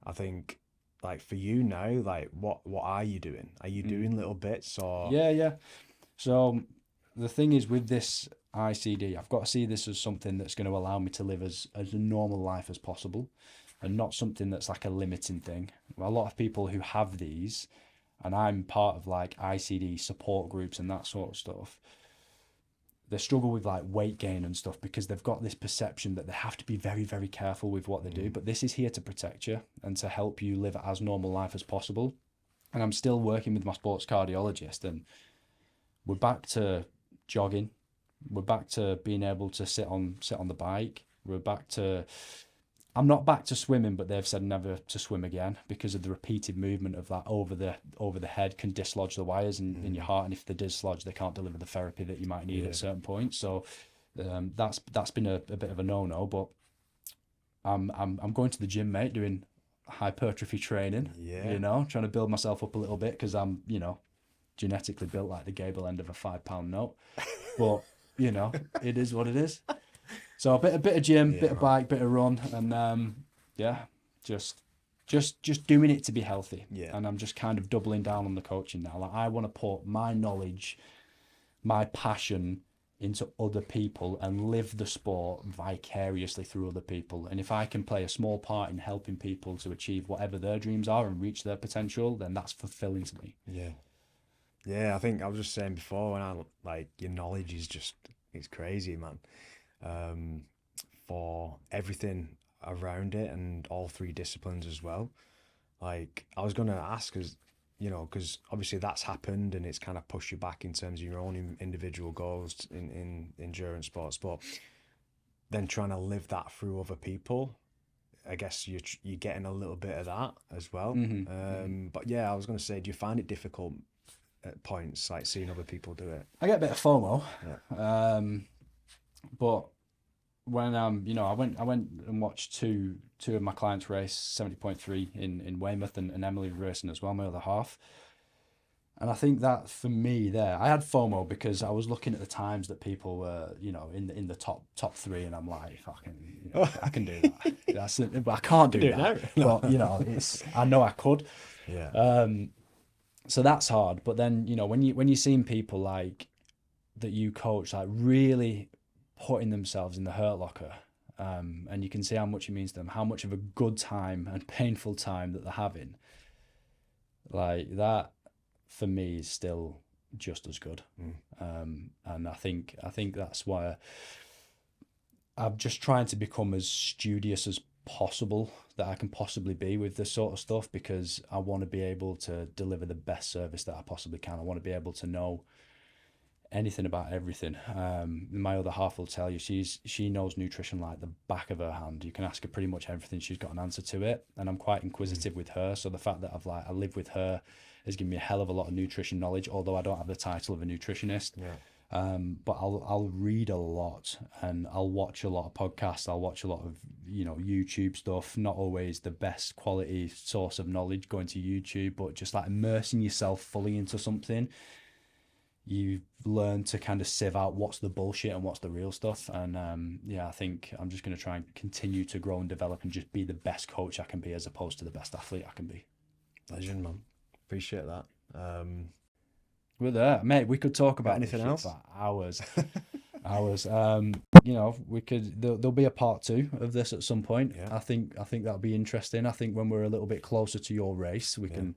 I think, like, for you now, like what are you doing? Are you doing little bits or? Yeah. So the thing is, with this ICD, I've got to see this as something that's going to allow me to live as a normal life as possible, and not something that's like a limiting thing. Well, a lot of people who have these, and I'm part of like ICD support groups and that sort of stuff, they struggle with like weight gain and stuff, because they've got this perception that they have to be very, very careful with what they do. But this is here to protect you and to help you live as normal life as possible. And I'm still working with my sports cardiologist, and we're back to jogging. We're back to being able to sit on the bike. I'm not back to swimming, but they've said never to swim again, because of the repeated movement of that over the head can dislodge the wires in your heart, and if they dislodge, they can't deliver the therapy that you might need at certain points. So that's been a bit of a no-no. But I'm going to the gym, mate, doing hypertrophy training. Yeah. You know, trying to build myself up a little bit, because I'm, you know, genetically built like the gable end of a £5 note. But you know, it is what it is. So a bit of gym, bit of bike, bit of run, and just doing it to be healthy. Yeah. And I'm just kind of doubling down on the coaching now. Like, I want to put my knowledge my passion into other people and live the sport vicariously through other people. And if I can play a small part in helping people to achieve whatever their dreams are and reach their potential, then that's fulfilling to me. Yeah. Yeah, I think I was just saying before, when I like, your knowledge is just, it's crazy, man. Um, for everything around it and all three disciplines as well. Like, I was gonna ask, because because obviously that's happened and it's kind of pushed you back in terms of your own individual goals in endurance sports, but then trying to live that through other people, I guess you're getting a little bit of that as well. But yeah, I was gonna say, do you find it difficult at points, like seeing other people do it? I get a bit of FOMO, Yeah. but when I went and watched two of my clients race 70.3 in Weymouth, and Emily racing as well, my other half. And I think that for me there, I had FOMO because I was looking at the times that people were, in the top three, and I'm like, I can do that. That's it, but I can't do that. But it's, I know I could. Yeah. So that's hard. But then when you're seeing people like that you coach, like really putting themselves in the hurt locker, and you can see how much it means to them, how much of a good time and painful time that they're having, like that for me is still just as good. And I think that's why I'm just trying to become as studious as possible that I can possibly be with this sort of stuff, because I want to be able to deliver the best service that I possibly can. I want to be able to know anything about everything. My other half will tell you she knows nutrition like the back of her hand. You can ask her pretty much everything, she's got an answer to it. And I'm quite inquisitive with her, so the fact that I live with her has given me a hell of a lot of nutrition knowledge, although I don't have the title of a nutritionist. But I'll read a lot, and I'll watch a lot of podcasts. I'll watch a lot of YouTube stuff. Not always the best quality source of knowledge going to YouTube, but just like immersing yourself fully into something, you learn to kind of sieve out what's the bullshit and what's the real stuff. And I think I'm just going to try and continue to grow and develop and just be the best coach I can be, as opposed to the best athlete I can be. Legend, man. Appreciate that. We're there, mate. We could talk about anything else for hours. Hours. We could. There'll be a part 2 of this at some point. Yeah. I think that'll be interesting. I think when we're a little bit closer to your race, we can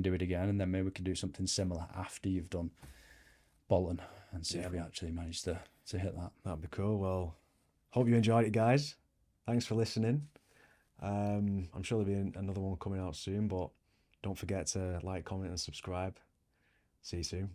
do it again, and then maybe we can do something similar after you've done Bolton, and see if we actually managed to hit that. That'd be cool. Well, hope you enjoyed it, guys. Thanks for listening. I'm sure there'll be another one coming out soon, but don't forget to like, comment, and subscribe. See you soon.